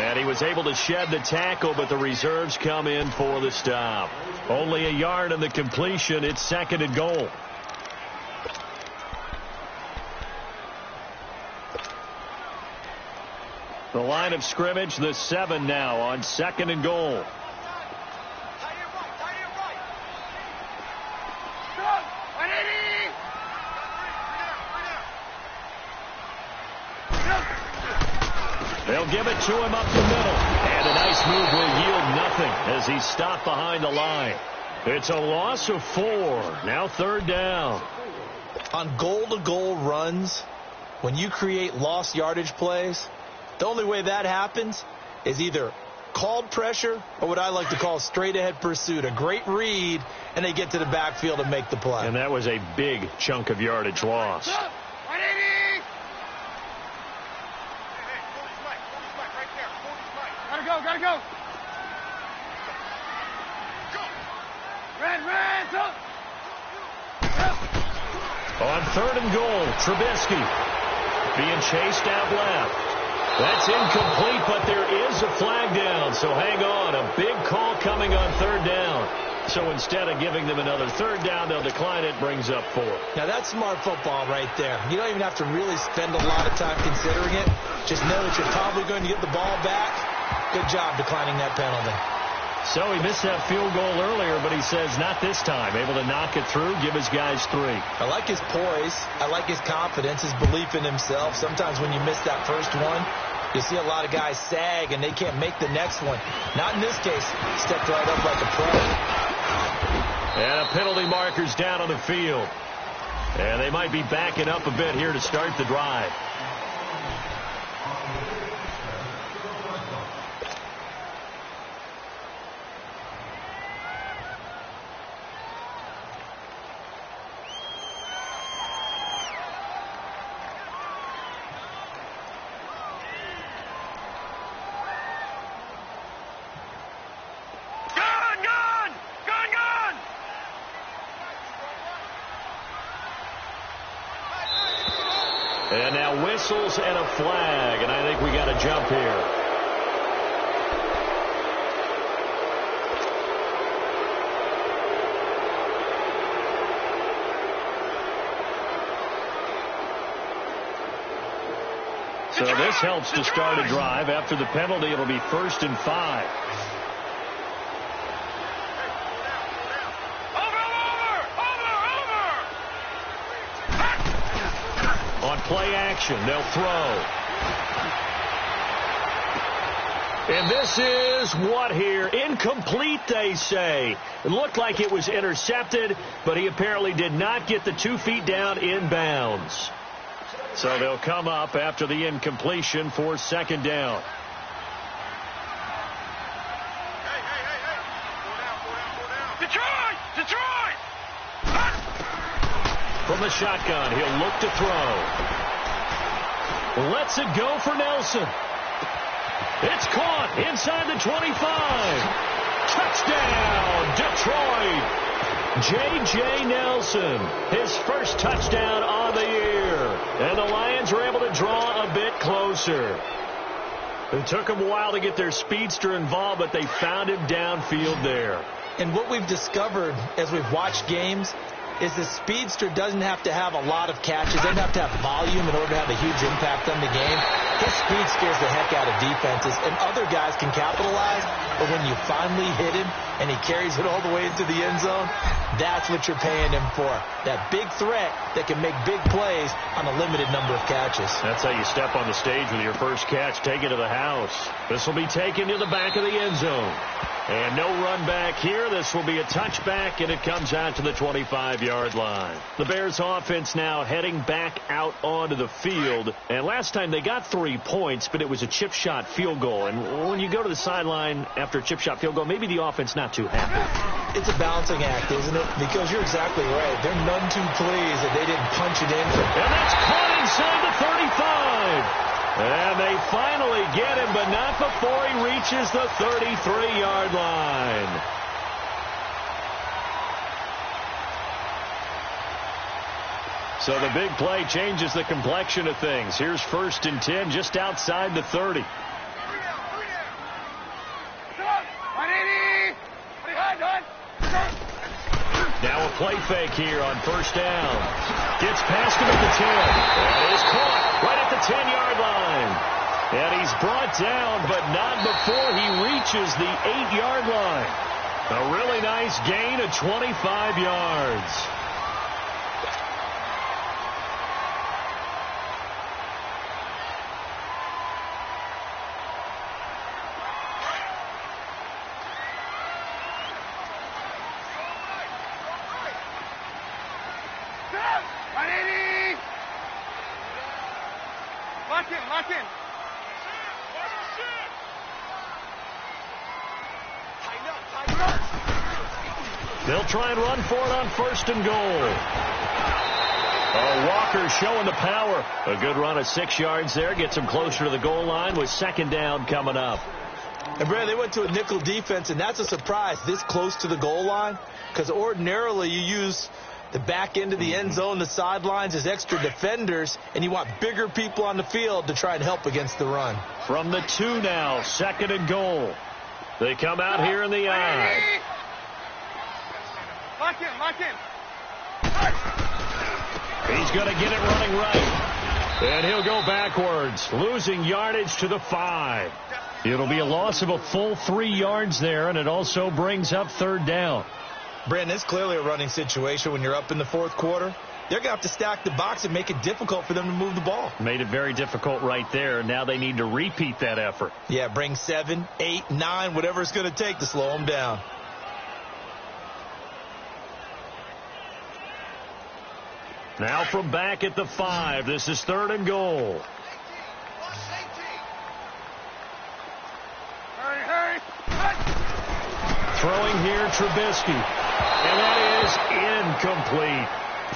S1: And he was able to shed the tackle, but the reserves come in for the stop. Only a yard on the completion. It's 2nd and goal. The line of scrimmage, the 7 now on 2nd and goal. They'll give it to him up the middle. And a nice move will yield nothing as he's stopped behind the line. It's a loss of 4. Now 3rd down.
S2: On goal-to-goal runs, when you create lost yardage plays, the only way that happens is either called pressure or what I like to call straight-ahead pursuit. A great read, and they get to the backfield and make the play.
S1: And that was a big chunk of yardage loss.
S3: Gotta go. Red, up.
S1: On 3rd and goal, Trubisky being chased out left. That's incomplete, but there is a flag down, so hang on. A big call coming on 3rd down. So instead of giving them another 3rd down, they'll decline it. Brings up 4.
S2: Now, that's smart football right there. You don't even have to really spend a lot of time considering it. Just know that you're probably going to get the ball back. Good job declining that penalty.
S1: So he missed that field goal earlier, but he says not this time. Able to knock it through, give his guys 3.
S2: I like his poise. I like his confidence, his belief in himself. Sometimes when you miss that first one, you see a lot of guys sag and they can't make the next one. Not in this case. Stepped right up like a pro.
S1: And a penalty marker's down on the field. And they might be backing up a bit here to start the drive. And now whistles and a flag, and I think we got a jump here. So this helps to start a drive. After the penalty, it'll be 1st and 5. Play action. They'll throw. And this is what here? Incomplete, they say. It looked like it was intercepted, but he apparently did not get the 2 feet down in bounds. So they'll come up after the incompletion for 2nd down.
S3: Detroit!
S1: From the shotgun, he'll look to throw. Lets it go for Nelson. It's caught inside the 25. Touchdown, Detroit. J.J. Nelson, his first touchdown on the year. And the Lions were able to draw a bit closer. It took them a while to get their speedster involved, but they found him downfield there.
S2: And what we've discovered as we've watched games is the speedster doesn't have to have a lot of catches, doesn't have to have volume in order to have a huge impact on the game. His speed scares the heck out of defenses, and other guys can capitalize, but when you finally hit him and he carries it all the way into the end zone, that's what you're paying him for. That big threat that can make big plays on a limited number of catches.
S1: That's how you step on the stage with your first catch. Take it to the house. This will be taken to the back of the end zone. And no run back here. This will be a touchback, and it comes out to the 25-yard line. The Bears offense now heading back out onto the field. And last time they got 3 points, but it was a chip shot field goal. And when you go to the sideline after a chip shot field goal, maybe the offense not too happy.
S2: It's a balancing act, isn't it? Because you're exactly right. They're none too pleased that they didn't punch it in.
S1: And that's caught inside the 35. And they finally get him, but not before he reaches the 33-yard line. So the big play changes the complexion of things. Here's 1st and 10 just outside the 30. Now a play fake here on 1st down. Gets past him at the 10. And is caught right at the 10-yard line. And he's brought down, but not before he reaches the 8-yard line. A really nice gain of 25 yards.
S3: Lock in.
S1: They'll try and run for it on 1st and goal. Walker showing the power. A good run of 6 yards there. Gets him closer to the goal line with 2nd down coming up.
S2: And, Brad, they went to a nickel defense, and that's a surprise this close to the goal line, because ordinarily you use the back end of the end zone, the sidelines as extra defenders, and you want bigger people on the field to try and help against the run.
S1: From the 2 now, 2nd and goal. They come out here in the I.
S3: Lock in.
S1: He's going to get it running right. And he'll go backwards, losing yardage to the 5. It'll be a loss of a full 3 yards there, and it also brings up 3rd down.
S2: Brandon, it's clearly a running situation when you're up in the 4th quarter. They're going to have to stack the box and make it difficult for them to move the ball.
S1: Made it very difficult right there. Now they need to repeat that effort.
S2: Yeah, bring 7, 8, 9, whatever it's going to take to slow them down.
S1: Now from back at the 5, this is 3rd and goal.
S3: Hurry.
S1: Throwing here, Trubisky. And that is incomplete.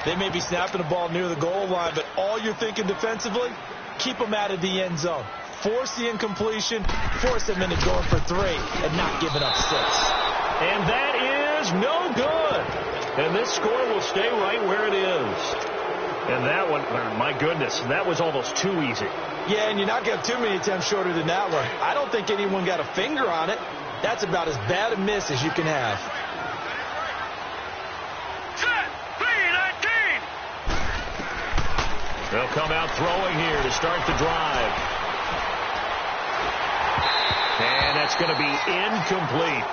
S2: They may be snapping the ball near the goal line, but all you're thinking defensively, keep them out of the end zone. Force the incompletion, force them into going for 3 and not giving up 6.
S1: And that is no good. And this score will stay right where it is. And that one, my goodness, that was almost too easy.
S2: Yeah, and you're not going to have too many attempts shorter than that one. I don't think anyone got a finger on it. That's about as bad a miss as you can have.
S3: Set. 3-19.
S1: They'll come out throwing here to start the drive. And that's going to be incomplete.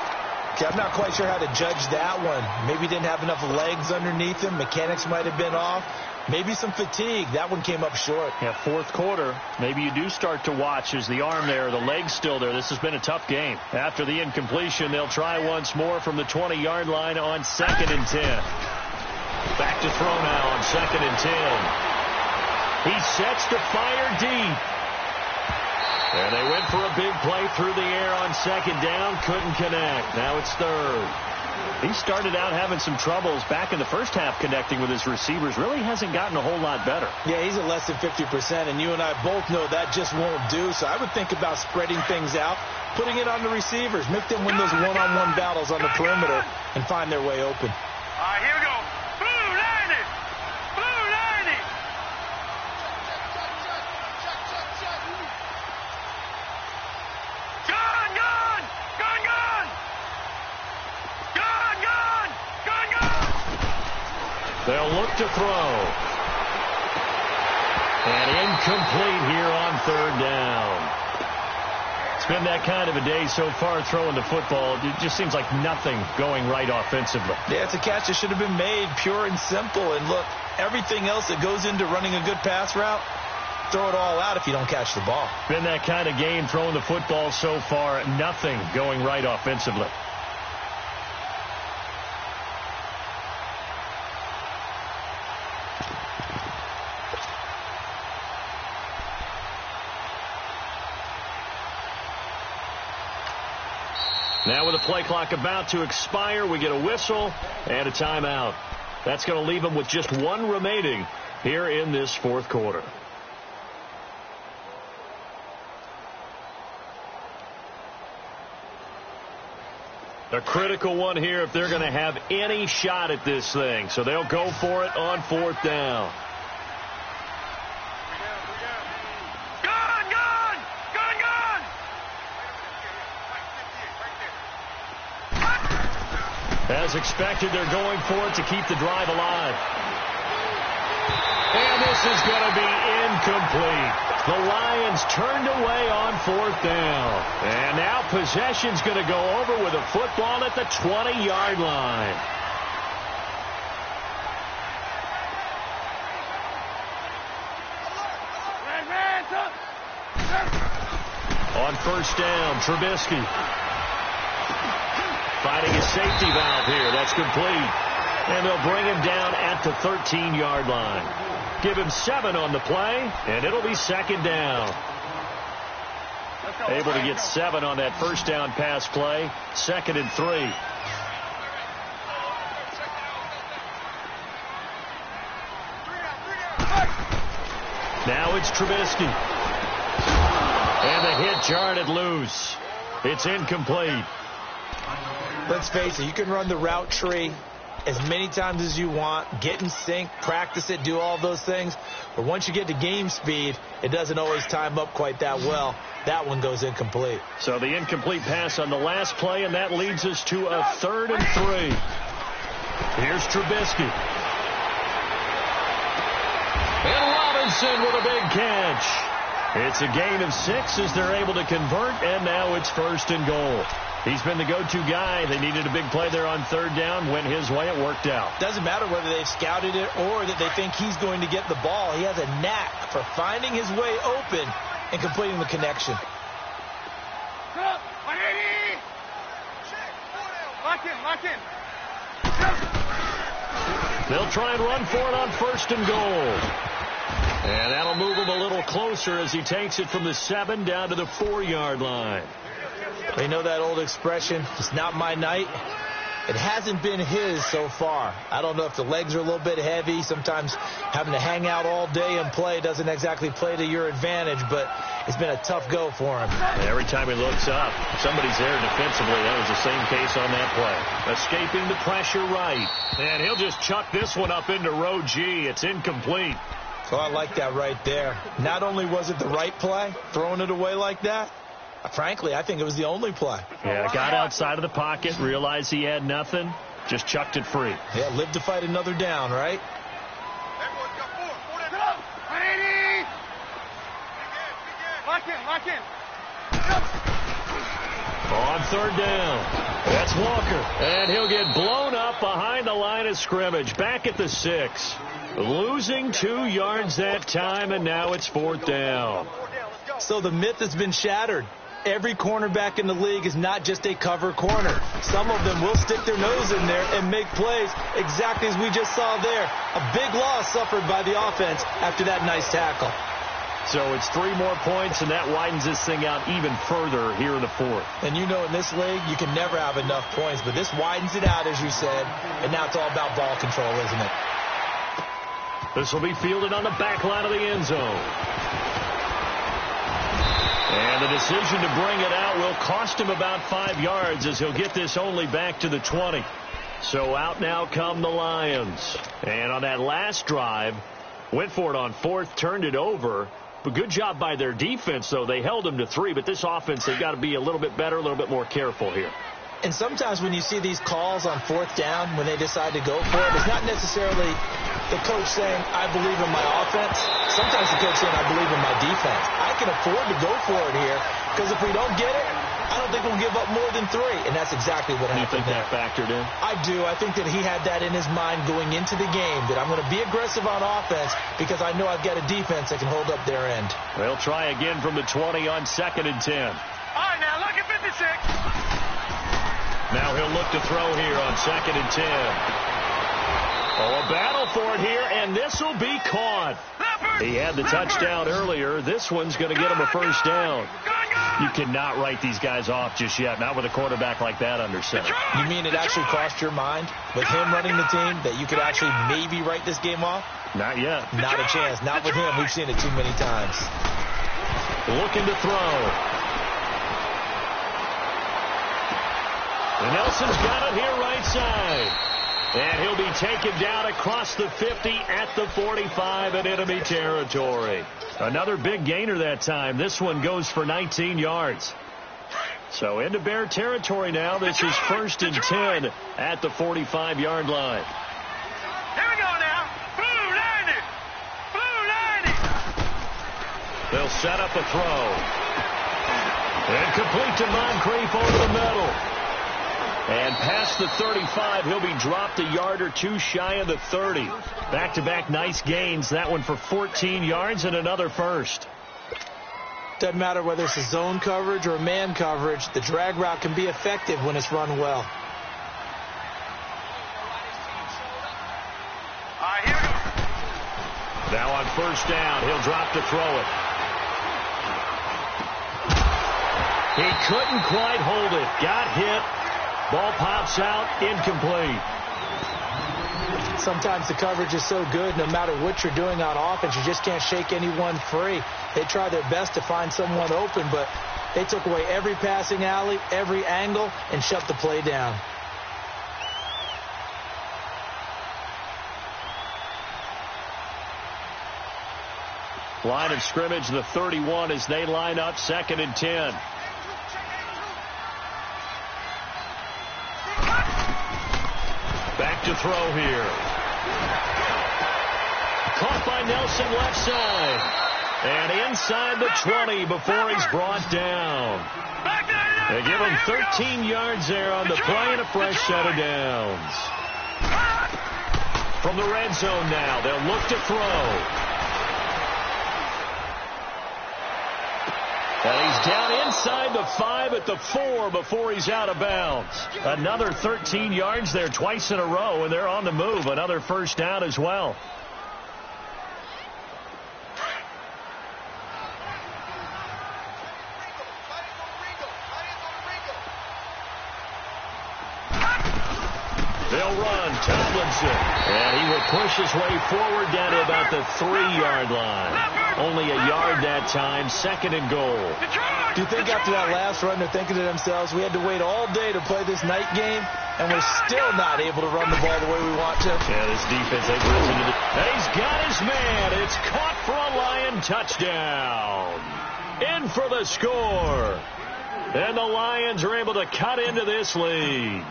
S2: Okay, I'm not quite sure how to judge that one. Maybe he didn't have enough legs underneath him. Mechanics might have been off. Maybe some fatigue. That one came up short.
S1: Yeah, 4th quarter. Maybe you do start to watch as the arm there, the leg's still there. This has been a tough game. After the incompletion, they'll try once more from the 20-yard line on 2nd and 10. Back to throw now on 2nd and 10. He sets to fire deep. And they went for a big play through the air on 2nd down. Couldn't connect. Now it's 3rd. He started out having some troubles back in the first half connecting with his receivers. Really hasn't gotten a whole lot better.
S2: Yeah, he's at less than 50%, and you and I both know that just won't do. So I would think about spreading things out, putting it on the receivers, make them win those one-on-one battles on the perimeter, and find their way open.
S3: All right, here we go. Blue 90. Blue 90. Gone.
S1: They'll look to throw. And incomplete here on 3rd down. It's been that kind of a day so far throwing the football. It just seems like nothing going right offensively.
S2: Yeah, it's a catch that should have been made, pure and simple. And look, everything else that goes into running a good pass route, throw it all out if you don't catch the ball.
S1: Been that kind of game throwing the football so far. Nothing going right offensively. Now with the play clock about to expire, we get a whistle and a timeout. That's going to leave them with just 1 remaining here in this 4th quarter. A critical one here if they're going to have any shot at this thing. So they'll go for it on 4th down. As expected, they're going for it to keep the drive alive. And this is going to be incomplete. The Lions turned away on 4th down. And now possession's going to go over with a football at the 20-yard line. On 1st down, Trubisky. Finding his safety valve here. That's complete. And they'll bring him down at the 13-yard line. Give him 7 on the play, and it'll be 2nd down. Able to get 7 on that 1st down pass play. 2nd and 3. Now it's Trubisky. And the hit charted loose. It's incomplete.
S2: Let's face it, you can run the route tree as many times as you want, get in sync, practice it, do all those things. But once you get to game speed, it doesn't always time up quite that well. That one goes incomplete.
S1: So the incomplete pass on the last play, and that leads us to a 3rd and 3. Here's Trubisky. And Robinson with a big catch. It's a gain of 6 as they're able to convert, and now it's 1st and goal. He's been the go-to guy. They needed a big play there on 3rd down. Went his way. It worked out.
S2: Doesn't matter whether they've scouted it or that they think he's going to get the ball. He has a knack for finding his way open and completing the connection.
S3: Lock in.
S1: They'll try and run for it on 1st and goal. And that'll move him a little closer as he takes it from the 7 down to the 4-yard line.
S2: They know that old expression, it's not my night. It hasn't been his so far. I don't know if the legs are a little bit heavy. Sometimes having to hang out all day and play doesn't exactly play to your advantage, but it's been a tough go for him.
S1: Every time he looks up, somebody's there defensively. That was the same case on that play. Escaping the pressure right. And he'll just chuck this one up into row G. It's incomplete.
S2: Oh, I like that right there. Not only was it the right play, throwing it away like that, frankly, I think it was the only play.
S1: Yeah, got outside of the pocket, realized he had nothing, just chucked it free.
S2: Yeah, live to fight another down, right?
S3: Lock in.
S1: On 3rd down, that's Walker. And he'll get blown up behind the line of scrimmage, back at the 6. Losing 2 yards that time, and now it's 4th down.
S2: So the myth has been shattered. Every cornerback in the league is not just a cover corner. Some of them will stick their nose in there and make plays exactly as we just saw there. A big loss suffered by the offense after that nice tackle.
S1: So it's 3 more points, and that widens this thing out even further here in the 4th.
S2: And you know in this league, you can never have enough points, but this widens it out, as you said, and now it's all about ball control, isn't it?
S1: This will be fielded on the back line of the end zone. And the decision to bring it out will cost him about 5 yards as he'll get this only back to the 20. So out now come the Lions. And on that last drive, went for it on 4th, turned it over. But good job by their defense, though. They held them to 3, but this offense, they've got to be a little bit better, a little bit more careful here.
S2: And sometimes when you see these calls on 4th down, when they decide to go for it, it's not necessarily the coach saying, I believe in my offense. Sometimes the coach saying, I believe in my defense. I can afford to go for it here because if we don't get it, I don't think we'll give up more than 3. And that's exactly what happened.
S1: You think that factored in?
S2: I do. I think that he had that in his mind going into the game, that I'm going to be aggressive on offense because I know I've got a defense that can hold up their end.
S1: They'll try again from the 20 on 2nd and 10.
S3: All right, now look at 56.
S1: Now he'll look to throw here on 2nd and 10. Oh, a battle for it here, and this will be caught. He had the touchdown earlier. This one's going to get him a 1st down. You cannot write these guys off just yet, not with a quarterback like that under center.
S2: You mean it actually crossed your mind with him running the team that you could actually maybe write this game off?
S1: Not yet.
S2: Not a chance. Not with him. We've seen it too many times.
S1: Looking to throw. And Nelson's got it here right side. And he'll be taken down across the 50 at the 45 in enemy territory. Another big gainer that time. This one goes for 19 yards. So into Bear territory now. This is 1st and 10 at the 45-yard line.
S3: Here we go now. Blue 90. Blue 90.
S1: They'll set up a throw. And complete to Moncrief over the middle. And past the 35, he'll be dropped a yard or two shy of the 30. Back-to-back nice gains. That one for 14 yards and another first.
S2: Doesn't matter whether it's a zone coverage or a man coverage. The drag route can be effective when it's run well.
S3: Here we go.
S1: Now on 1st down, he'll drop to throw it. He couldn't quite hold it. Got hit. Ball pops out. Incomplete.
S2: Sometimes the coverage is so good, no matter what you're doing on offense, you just can't shake anyone free. They try their best to find someone open, but they took away every passing alley, every angle, and shut the play down.
S1: Line of scrimmage, the 31 as they line up 2nd and 10. Back to throw here. Caught by Nelson left side. And inside the 20 before he's brought down. They give him 13 yards there on the play and a fresh set of downs. From the red zone now, they'll look to throw. And he's down inside the 5 at the 4 before he's out of bounds. Another 13 yards there twice in a row, and they're on the move. Another first down as well. They'll run. Tomlinson. And he will push his way forward down to about the 3-yard line. Only a yard that time. 2nd and goal.
S2: Do you think after that last run they're thinking to themselves, we had to wait all day to play this night game, and we're still not able to run the ball the way we want to?
S1: Yeah, this defense, they've risen to the... He's got his man. It's caught for a Lion touchdown. In for the score. And the Lions are able to cut into this lead.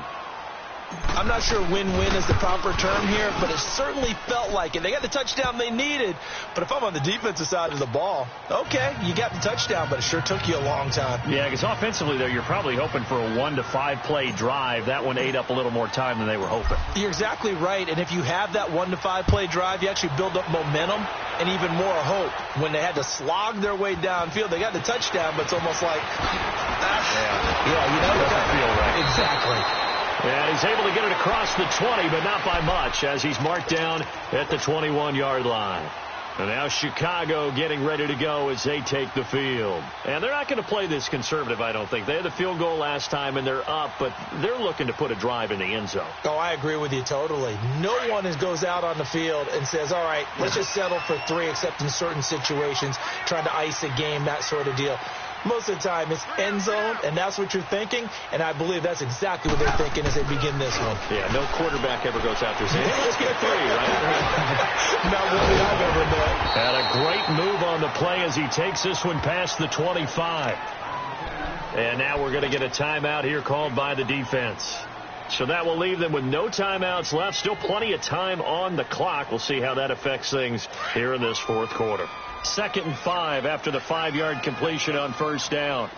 S2: I'm not sure win-win is the proper term here, but it certainly felt like it. They got the touchdown they needed, but if I'm on the defensive side of the ball, okay, you got the touchdown, but it sure took you a long time.
S1: Yeah, because offensively there, you're probably hoping for a 1 to 5 play drive. That one ate up a little more time than they were hoping.
S2: You're exactly right, and if you have that 1 to 5 play drive, you actually build up momentum and even more hope. When they had to slog their way downfield, they got the touchdown, but it's almost like, you know,
S1: it doesn't feel right.
S2: Exactly.
S1: And he's able to get it across the 20, but not by much, as he's marked down at the 21-yard line. And now Chicago getting ready to go as they take the field. And they're not going to play this conservative, I don't think. They had the field goal last time, and they're up, but they're looking to put a drive in the end zone.
S2: Oh, I agree with you totally. No one goes out on the field and says, all right, let's just settle for 3, except in certain situations, trying to ice a game, that sort of deal. Most of the time, it's end zone, and that's what you're thinking, and I believe that's exactly what they're thinking as they begin this one.
S1: Yeah, no quarterback ever goes out there saying, hey, let's get 3, right?
S2: Not one that I've ever met.
S1: And a great move on the play as he takes this one past the 25. And now we're going to get a timeout here called by the defense. So that will leave them with no timeouts left. Still plenty of time on the clock. We'll see how that affects things here in this 4th quarter. 2nd and 5 after the 5-yard completion on 1st down.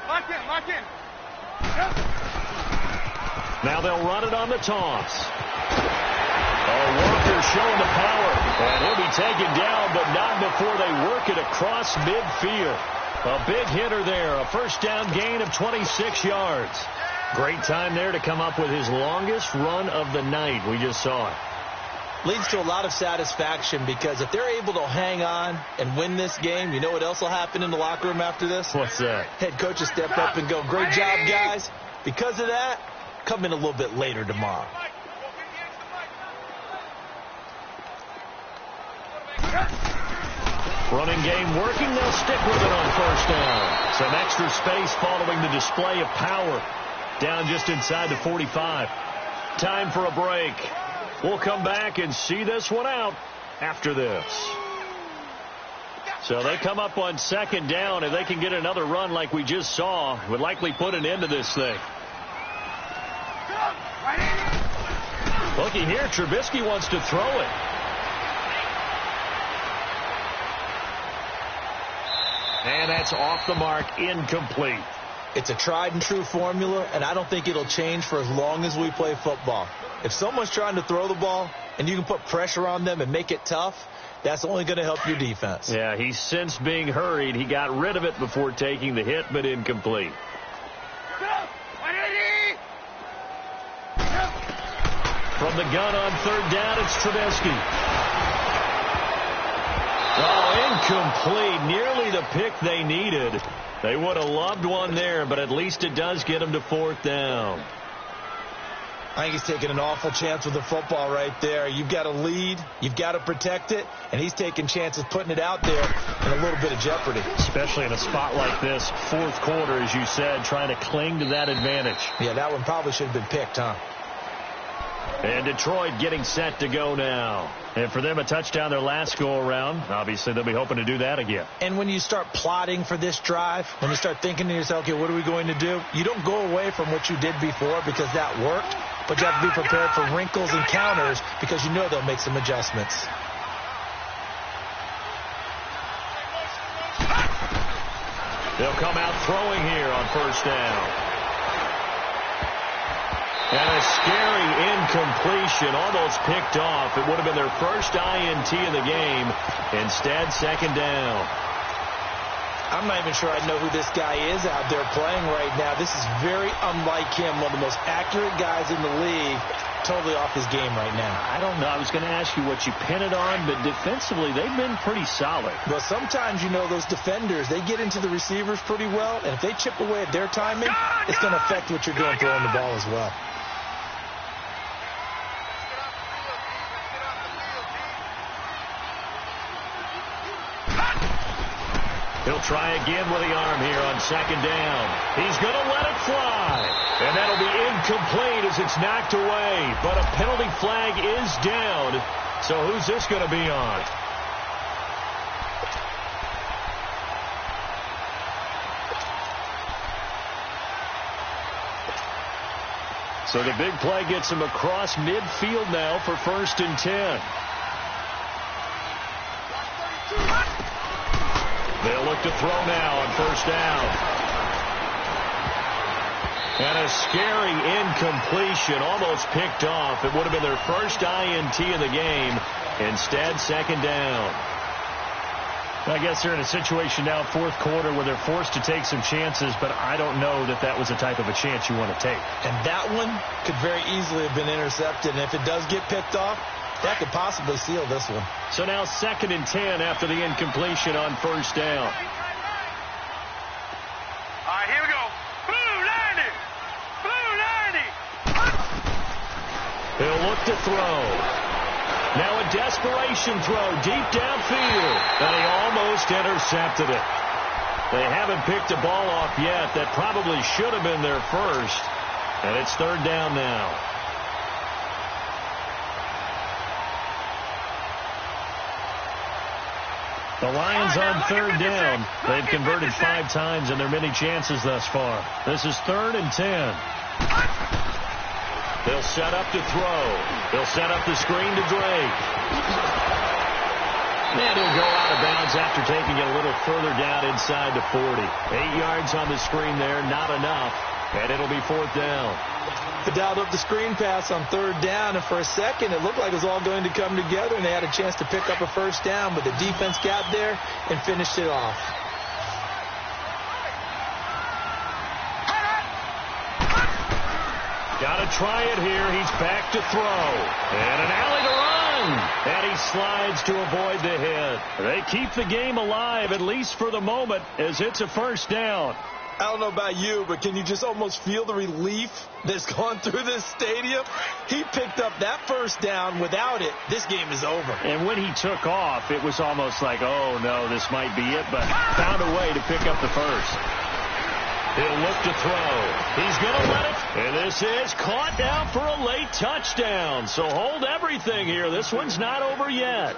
S3: Lock in.
S1: Now they'll run it on the toss. Walker showing the power. And he'll be taken down, but not before they work it across midfield. A big hitter there. A first down gain of 26 yards. Great time there to come up with his longest run of the night. We just saw it.
S2: Leads to a lot of satisfaction, because if they're able to hang on and win this game, you know what else will happen in the locker room after this?
S1: What's that?
S2: Head coach will step up and go, great job, guys. Because of that, come in a little bit later tomorrow.
S1: Running game working. They'll stick with it on 1st down. Some extra space following the display of power down just inside the 45. Time for a break. We'll come back and see this one out after this. So they come up on second down, and they can get another run like we just saw. Would likely put an end to this thing. Looky here, Trubisky wants to throw it. And that's off the mark, incomplete.
S2: It's a tried and true formula, and I don't think it'll change for as long as we play football. If someone's trying to throw the ball and you can put pressure on them and make it tough, that's only going to help your defense.
S1: Yeah, he's since being hurried. He got rid of it before taking the hit, but incomplete. From the gun on third down, it's Trubisky. Oh, incomplete. Nearly the pick they needed. They would have loved one there, but at least it does get them to fourth down.
S2: I think he's taking an awful chance with the football right there. You've got to lead, you've got to protect it, and he's taking chances putting it out there in a little bit of jeopardy.
S1: Especially in a spot like this, fourth quarter, as you said, trying to cling to that advantage.
S2: Yeah, that one probably should have been picked, huh?
S1: And Detroit getting set to go now. And for them, a touchdown their last go-around. Obviously, they'll be hoping to do that again.
S2: And when you start plotting for this drive, when you start thinking to yourself, okay, what are we going to do? You don't go away from what you did before because that worked, but you have to be prepared for wrinkles and counters because you know they'll make some adjustments.
S1: They'll come out throwing here on first down. And a scary incompletion, almost picked off. It would have been their first INT in the game. Instead, second down.
S2: I'm not even sure I know who this guy is out there playing right now. This is very unlike him, one of the most accurate guys in the league. Totally off his game right now.
S1: I don't know. I was going to ask you what you pin it on, but defensively, they've been pretty solid.
S2: Well, sometimes, you know, those defenders, they get into the receivers pretty well, and if they chip away at their timing, it's going to affect what you're doing throwing the ball as well.
S1: He'll try again with the arm here on second down. He's going to let it fly. And that'll be incomplete as it's knocked away. But a penalty flag is down. So who's this going to be on? So the big play gets him across midfield now for 1st and 10. They'll look to throw now on first down. And a scary incompletion, almost picked off. It would have been their first INT in the game. Instead, second down. I guess they're in a situation now, fourth quarter, where they're forced to take some chances, but I don't know that that was the type of a chance you want to take.
S2: And that one could very easily have been intercepted, and if it does get picked off, that could possibly seal this one.
S1: So now 2nd and 10 after the incompletion on first down.
S3: All right, here we go. Blue 90. Blue 90.
S1: He'll look to throw. Now a desperation throw deep downfield. And he almost intercepted it. They haven't picked a ball off yet. That probably should have been their first. And it's third down now. The Lions on third down. They've converted 5 times in their many chances thus far. This is 3rd and 10. They'll set up to throw. They'll set up the screen to Drake. And he'll go out of bounds after taking it a little further down inside the 40. 8 yards on the screen there, not enough. And it'll be 4th down.
S2: They dialed up the screen pass on third down, and for a second it looked like it was all going to come together, and they had a chance to pick up a first down, but the defense got there and finished it off.
S1: Got to try it here. He's back to throw. And an alley to run. And he slides to avoid the hit. They keep the game alive, at least for the moment, as it's a first down.
S2: I don't know about you, but can you just almost feel the relief that's gone through this stadium? He picked up that first down. Without it, this game is over.
S1: And when he took off, it was almost like, oh, no, this might be it, but found a way to pick up the first. He'll look to throw. He's going to let it. And this is caught now for a late touchdown. So hold everything here. This one's not over yet.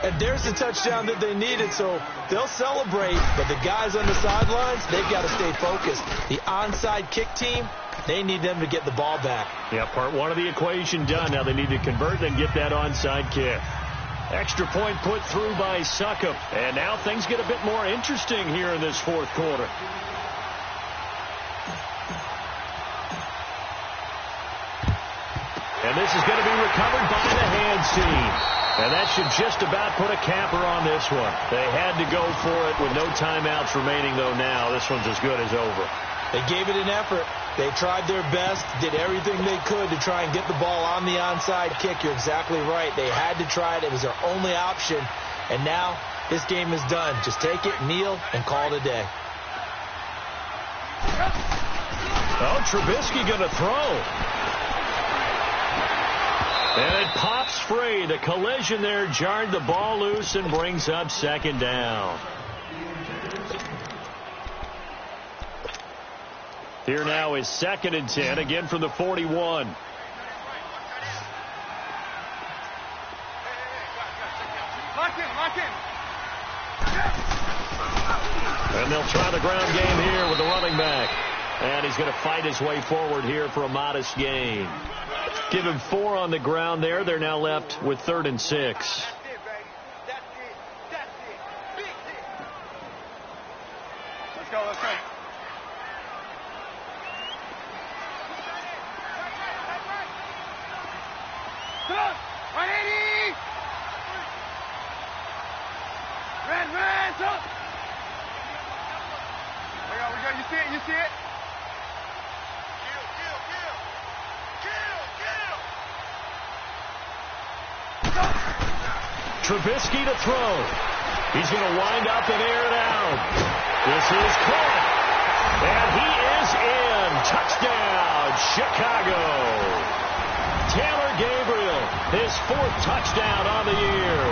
S2: And there's the touchdown that they needed, so they'll celebrate. But the guys on the sidelines, they've got to stay focused. The onside kick team, they need them to get the ball back.
S1: Yeah, part one of the equation done. Now they need to convert and get that onside kick. Extra point put through by Succop. And now things get a bit more interesting here in this fourth quarter. And this is going to be recovered by the hands team. And that should just about put a capper on this one. They had to go for it with no timeouts remaining, though now. This one's as good as over.
S2: They gave it an effort. They tried their best, did everything they could to try and get the ball on the onside kick. You're exactly right. They had to try it. It was their only option. And now this game is done. Just take it, kneel, and call it a day.
S1: Oh, Trubisky going to throw. And it pops free. The collision there jarred the ball loose and brings up second down. Here now is 2nd and 10, again from the 41. And they'll try the ground game here with the running back. And he's going to fight his way forward here for a modest gain. Give him 4 on the ground there. They're now left with 3rd and 6.
S3: Let's go, let's go. Come on, 180! Red, up! We go, you see it, you see it?
S1: Trubisky to throw. He's going to wind up and air it out. This is caught. And he is in. Touchdown, Chicago. Taylor Gabriel, his 4th touchdown on the year.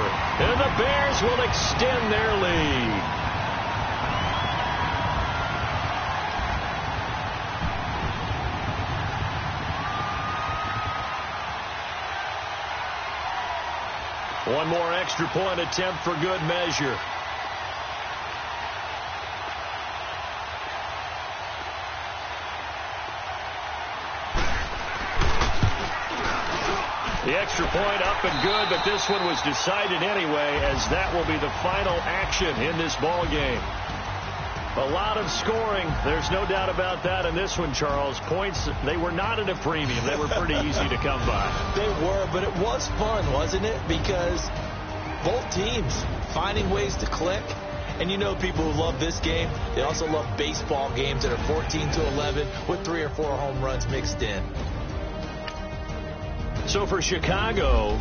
S1: And the Bears will extend their lead. One more extra point attempt for good measure. The extra point up and good, but this one was decided anyway, as that will be the final action in this ball game. A lot of scoring. There's no doubt about that in this one, Charles. Points, they were not at a premium. They were pretty easy to come by.
S2: They were, but it was fun, wasn't it? Because both teams finding ways to click. And you know people who love this game, they also love baseball games that are 14-11 with 3 or 4 home runs mixed in.
S1: So for Chicago,